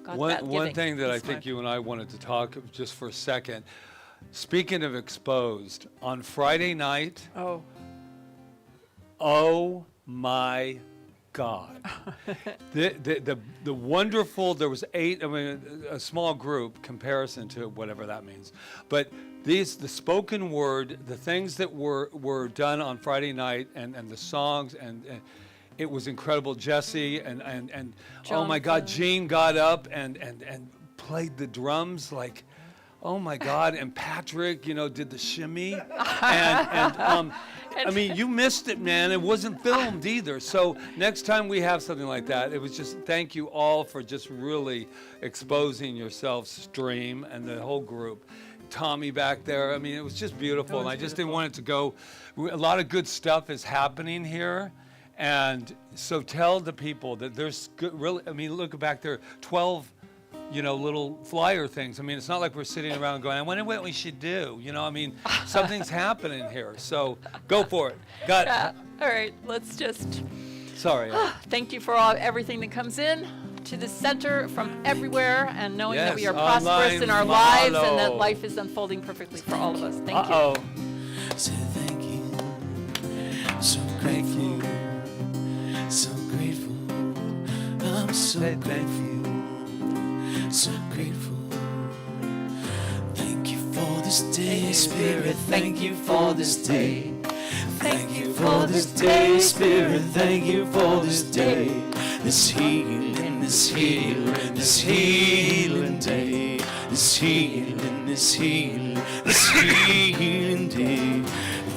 got that One giving thing that I this think month. you and I wanted to talk just for a second. Speaking of exposed, on Friday night, oh my God. The wonderful, there was 8, I mean, a small group comparison to whatever that means. But the spoken word, the things that were done on Friday night and the songs and it was incredible. Jesse and oh my God, Gene got up and played the drums like, oh my God, and Patrick, did the shimmy. I mean, you missed it, man. It wasn't filmed either. So next time we have something like that, it was just thank you all for just really exposing yourselves, Stream, and the whole group. Tommy back there. I mean, it was just beautiful. And I just didn't want it to go. A lot of good stuff is happening here. And so tell the people that there's good, really, I mean, look back there, 12 little flyer things. I mean, it's not like we're sitting around going, I wonder what we should do. I mean, something's happening here. So go for it. Got it. All right, let's just Sorry. thank you for everything that comes in to the center from everywhere and knowing that we Yes, are prosperous online, in our lives mahalo. and that life is unfolding perfectly for all of us. Thank you. Uh-oh. Say thank you. So grateful. So grateful. I'm so grateful. So grateful. Thank you for this day, Spirit. Thank you for this day. Thank you for this day, Spirit. Thank you for this day. This healing, this healing, this healing day. This healing, this healing, this healing day.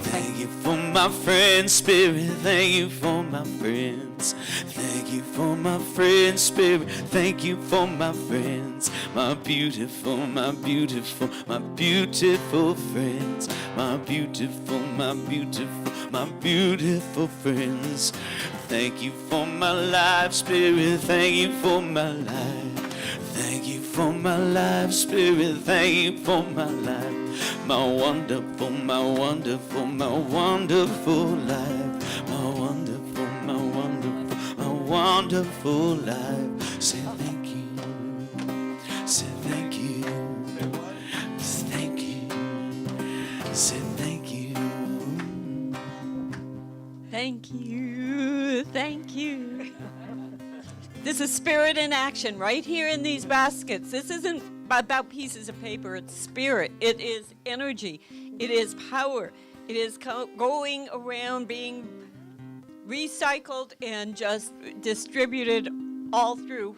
Thank you for my friends, Spirit. Thank you for my friends. Thank you for my friends, Spirit. Thank you for my friends. My beautiful, my beautiful, my beautiful friends. My beautiful, my beautiful, my beautiful friends. Thank you for my life, Spirit. Thank you for my life. Thank you for my life, Spirit. Thank you for my life. My wonderful, my wonderful, my wonderful life. My wonderful, my wonderful, my wonderful life. Say thank you. Say thank you. Thank you. Say thank you. Thank you. Thank you. This is spirit in action right here in these baskets. This isn't about pieces of paper. It's spirit. It is energy. It is power. It is going around being recycled and just distributed all through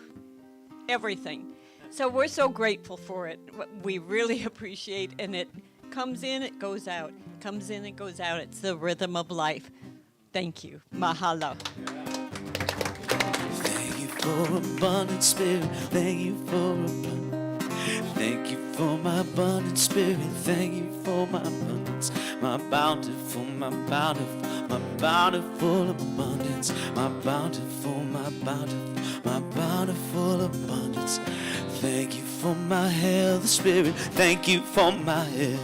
everything. So we're so grateful for it. We really appreciate, and it comes in, it goes out. Comes in, it goes out. It's the rhythm of life. Thank you. Mahalo. Thank you for abundant spirit. Thank you for abundance. Thank you for my abundant spirit. Thank you for my abundance. My bountiful, my bountiful, my bountiful abundance. My bountiful, my bountiful, my bountiful abundance. Thank you for my health, Spirit. Thank you for my health.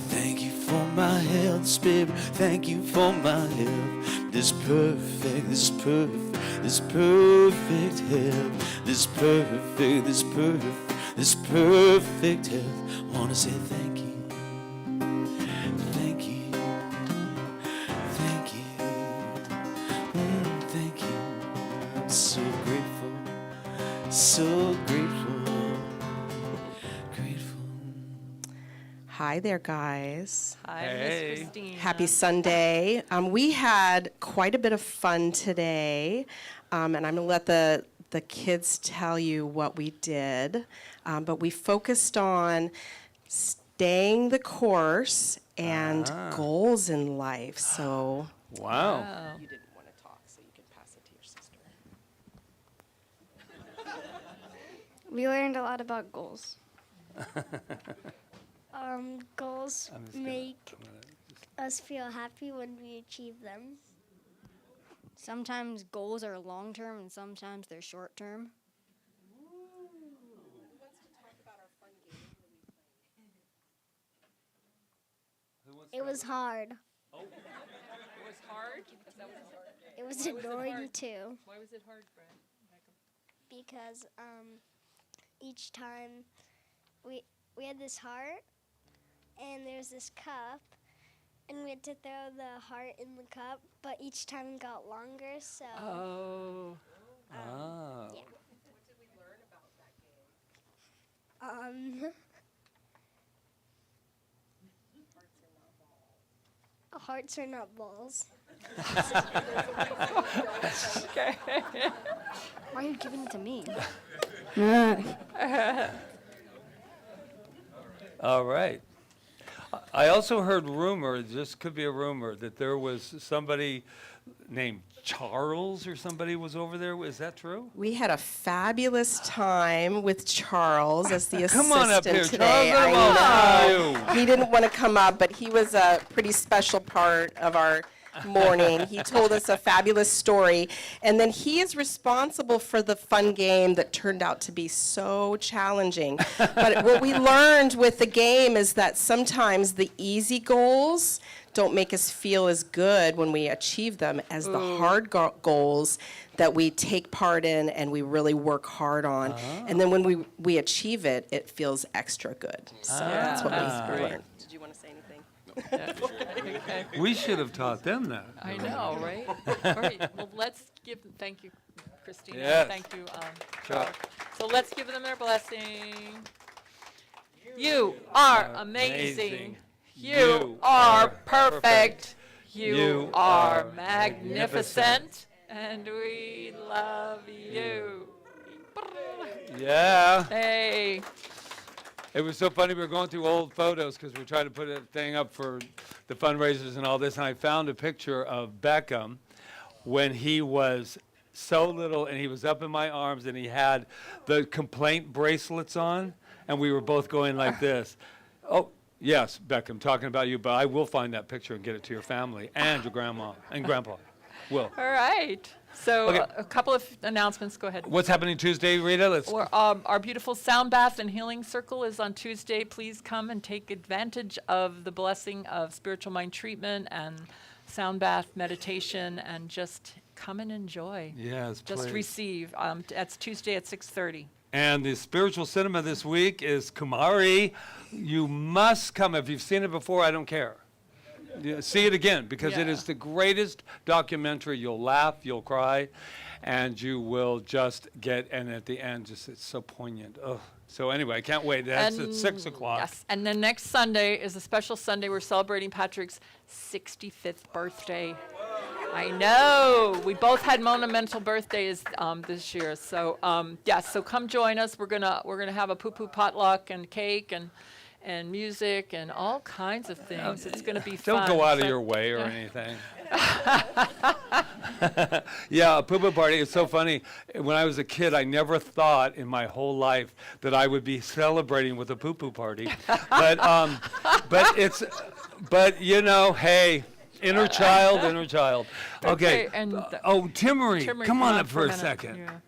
Thank you for my health, Spirit. Thank you for my health. This perfect, this perfect, this perfect health. This perfect, this perfect, this perfect health. I want to say thank you. Thank you. Thank you. Thank you. I'm so grateful. So grateful. Hi there, guys. Hi, Hey. Miss Christine. Happy Sunday. We had quite a bit of fun today, and I'm going to let the kids tell you what we did. But we focused on staying the course and goals in life. So Wow. you didn't want to talk, so you can pass it to your sister. We learned a lot about goals. Goals I'm just gonna- make us feel happy when we achieve them. Sometimes goals are long term and sometimes they're short term. It was hard. It was hard? It was annoying too Why was it hard, Brent? because each time we had this heart and there's this cup and we had to throw the heart in the cup, but each time it got longer, so Oh. Ah. yeah. Hearts are not balls. Okay. Why are you giving it to me? All right. I also heard rumor, this could be a rumor, that there was somebody named Charles or somebody was over there. Is that true? We had a fabulous time with Charles as the assistant Come on up here, today. Charles. I Hello. know. He didn't want to come up, but he was a pretty special part of our morning. He told us a fabulous story, and then he is responsible for the fun game that turned out to be so challenging. But what we learned with the game is that sometimes the easy goals don't make us feel as good when we achieve them as the hard goals that we take part in and we really work hard on. And then when we achieve it, it feels extra good. So that's what that's we great. learned. Did you want to say anything? Okay. We should have taught them that. I know, right? All right. Well, let's give. Thank you, Christina. Yes. Thank you, Sure. Charles. So let's give them their blessing. You are amazing. You are perfect. You are magnificent. And we love you. Yeah. Hey. It was so funny. We were going through old photos because we were trying to put a thing up for the fundraisers and all this. And I found a picture of Beckham when he was so little and he was up in my arms and he had the complaint bracelets on. And we were both going like this. Oh, yes, Beckham, talking about you. But I will find that picture and get it to your family and your grandma and grandpa. Will. All right. So Okay. a couple of announcements. Go ahead. What's happening Tuesday, Rita? Let's. Our beautiful sound bath and healing circle is on Tuesday. Please come and take advantage of the blessing of spiritual mind treatment and sound bath meditation, and just come and enjoy. Yes, Just please. receive. That's Tuesday at 6:30. And the spiritual cinema this week is Kaua'i. You must come. If you've seen it before, I don't care. Yeah, see it again, because it Yeah. is the greatest documentary. You'll laugh, you'll cry, and you will just get, and at the end, just it's so poignant. Ugh. So anyway, I can't wait. That's at 6 o'clock. Yes. And then next Sunday is a special Sunday. We're celebrating Patrick's 65th birthday. I know. We both had monumental birthdays this year. So so come join us. We're gonna have a poo-poo potluck and cake and music and all kinds of things. It's going to be fun. Don't go out of So- your way or anything. Yeah, a poo-poo party. It's so funny. When I was a kid, I never thought in my whole life that I would be celebrating with a poo-poo party. But you know, hey, inner child, inner child. Okay. Okay, and Timmery, Timmery, come on up for for a minute. second. Yeah.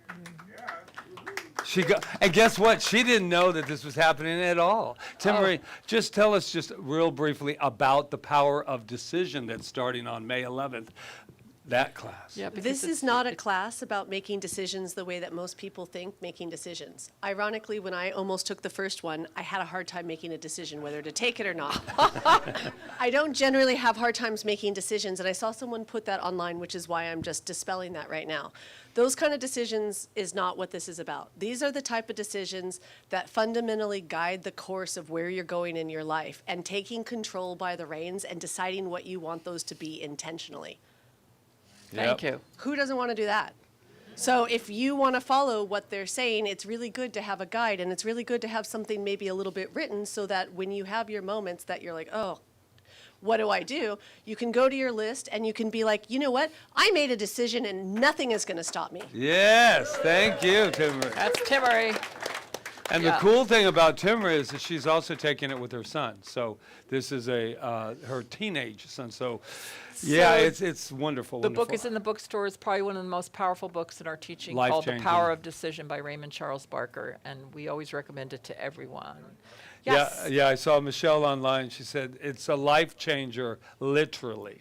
And guess what? She didn't know that this was happening at all. Timmery, just tell us just real briefly about the power of decision that's starting on May 11th, that class. Yeah, because This it's- is not a class about making decisions the way that most people think making decisions. Ironically, when I almost took the first one, I had a hard time making a decision whether to take it or not. I don't generally have hard times making decisions, and I saw someone put that online, which is why I'm just dispelling that right now. Those kind of decisions is not what this is about. These are the type of decisions that fundamentally guide the course of where you're going in your life, and taking control by the reins and deciding what you want those to be intentionally. Thank Yep. you. Who doesn't want to do that? So if you want to follow what they're saying, it's really good to have a guide, and it's really good to have something maybe a little bit written so that when you have your moments that you're like, oh, what do I do? You can go to your list and you can be like, you know what? I made a decision and nothing is going to stop me. Yes, thank you, Timmery. That's Timmery. And Yeah. the cool thing about Timber is that she's also taking it with her son. So this is her teenage son. So yeah, it's wonderful. The wonderful. book is in the bookstore. It's probably one of the most powerful books in our teaching, called The Life-changing. Power of Decision by Raymond Charles Barker, and we always recommend it to everyone. Yes. Yeah, I saw Michelle online. She said it's a life changer, literally.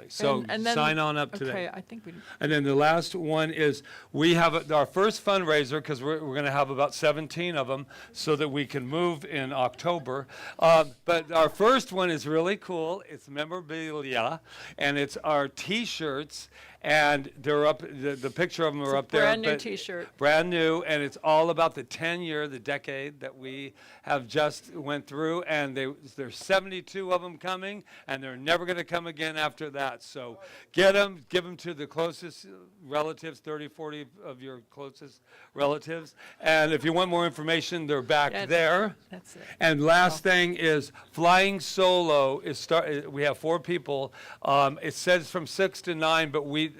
So And then- sign on up today. Okay, I think we. And then the last one is we have our first fundraiser, because we're going to have about 17 of them so that we can move in October. But our first one is really cool. It's memorabilia, and it's our T-shirts. And they're up. The picture of them are up there. Brand new but T-shirt. Brand new, and it's all about the 10-year, the decade that we have just went through. And there's 72 of them coming, and they're never going to come again after that. So get them, give them to the closest relatives, 30, 40 of your closest relatives. And if you want more information, they're back Yeah, there. That's it. And last thing is flying solo is we have 4 people. It says from 6 to 9,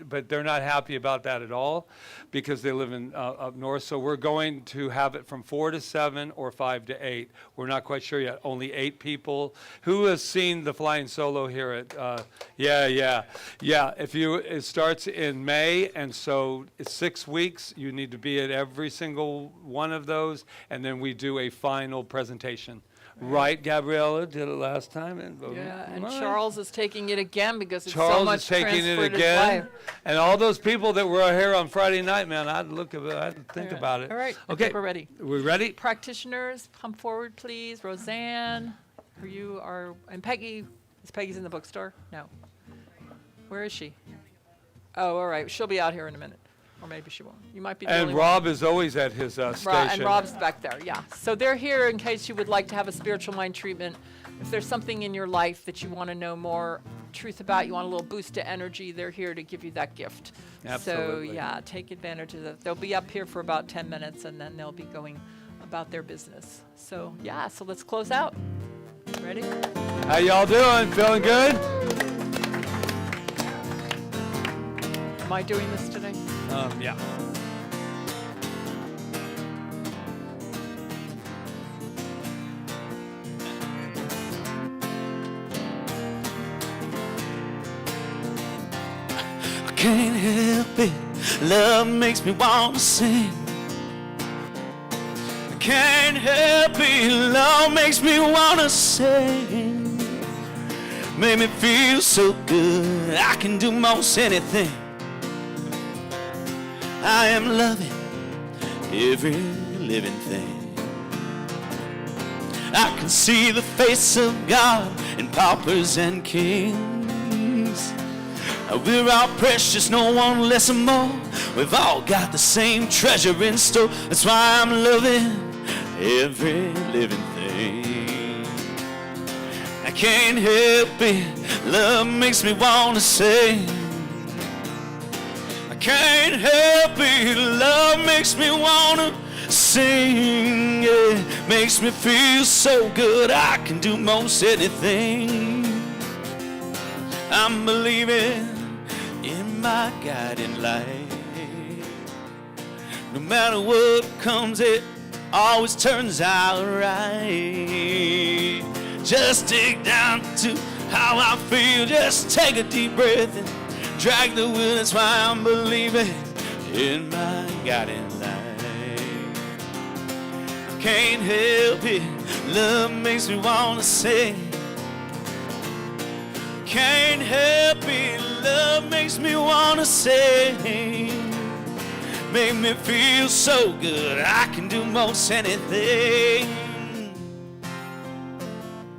but they're not happy about that at all because they live in up north. So we're going to have it from 4 to 7 or 5 to 8. We're not quite sure yet. Only 8 people. Who has seen the flying solo here at? Yeah. It starts in May, and so it's 6 weeks. You need to be at every single one of those, and then we do a final presentation. Right, Gabriella did it last time. Yeah, and Right. Charles is taking it again because it's so Charles much is taking it transferred his again, life. and all those people that were here on Friday night, man, I'd think about it. All right, I Okay, think we're ready. We ready? Practitioners, come forward, please. Roseanne, and Peggy. Is Peggy's in the bookstore? No. Where is she? Oh, all right. She'll be out here in a minute. Or maybe she won't. You might be the And only Rob is always at his station. And Rob's back there, yeah. So they're here in case you would like to have a spiritual mind treatment. If there's something in your life that you want to know more truth about, you want a little boost to energy, they're here to give you that gift. Absolutely. So yeah, take advantage of that. They'll be up here for about 10 minutes and then they'll be going about their business. So yeah, so let's close out. Ready? How y'all doing? Feeling good? Am I doing this today? Yeah. I can't help it. Love makes me want to sing. I can't help it. Love makes me want to sing. Make me feel so good. I can do most anything. I am loving every living thing. I can see the face of God in paupers and kings. We're all precious, no one less or more. We've all got the same treasure in store. That's why I'm loving every living thing. I can't help it. Love makes me want to sing. I can't help it. Love makes me want to sing. Yeah, makes me feel so good. I can do most anything. I'm believing in my guiding light. No matter what comes, it always turns out right. Just dig down to how I feel. Just take a deep breath and drag the wheel. That's why I'm believing in my guiding light. I can't help it. Love makes me want to sing. Can't help it, love makes me wanna sing. Make me feel so good, I can do most anything.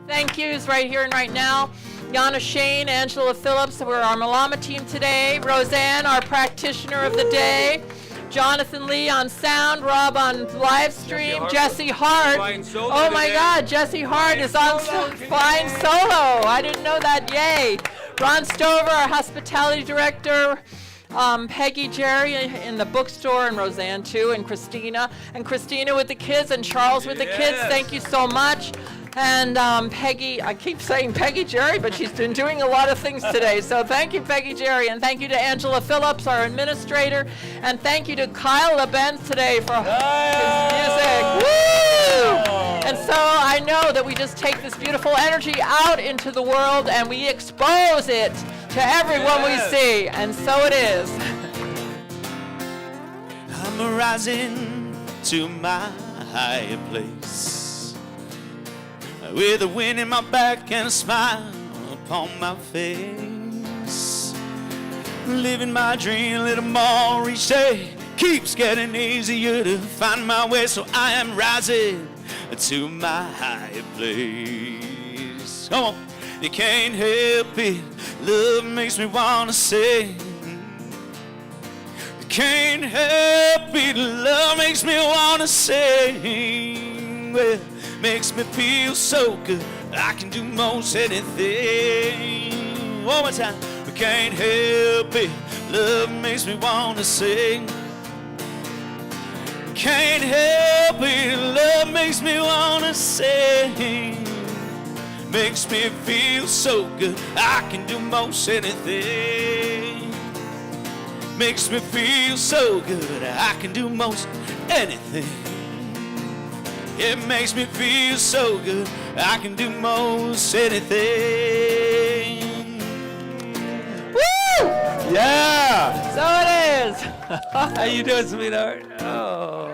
Thank yous right here and right now. Yana Shane, Angela Phillips, we're our Malama team today. Roseanne, our practitioner of the day. Jonathan Lee on sound, Rob on live stream, Jesse Hart. Oh my God, Jesse Hart is on flying solo. I didn't know that, yay. Ron Stover, our hospitality director. Peggy, Jerry in the bookstore, and Roseanne too, and Christina with the kids, and Charles with the kids. Thank you so much. And Peggy, I keep saying Peggy Jerry, but she's been doing a lot of things today. So thank you, Peggy Jerry, and thank you to Angela Phillips, our administrator, and thank you to Kyle LeBenz today for his music. Woo! And so I know that we just take this beautiful energy out into the world and we expose it to everyone we see, and so it is. I'm rising to my higher place, with a wind in my back and a smile upon my face. Living my dream a little more each day, keeps getting easier to find my way, so I am rising to my higher place. Come on. You can't help it, love makes me wanna sing. You can't help it, love makes me wanna sing. Well, makes me feel so good, I can do most anything. One more time. We can't help it, love makes me wanna sing. Can't help it, love makes me wanna sing. Makes me feel so good, I can do most anything. Makes me feel so good, I can do most anything. It makes me feel so good, I can do most anything. Woo! Yeah. So it is. How you doing, sweetheart? Oh.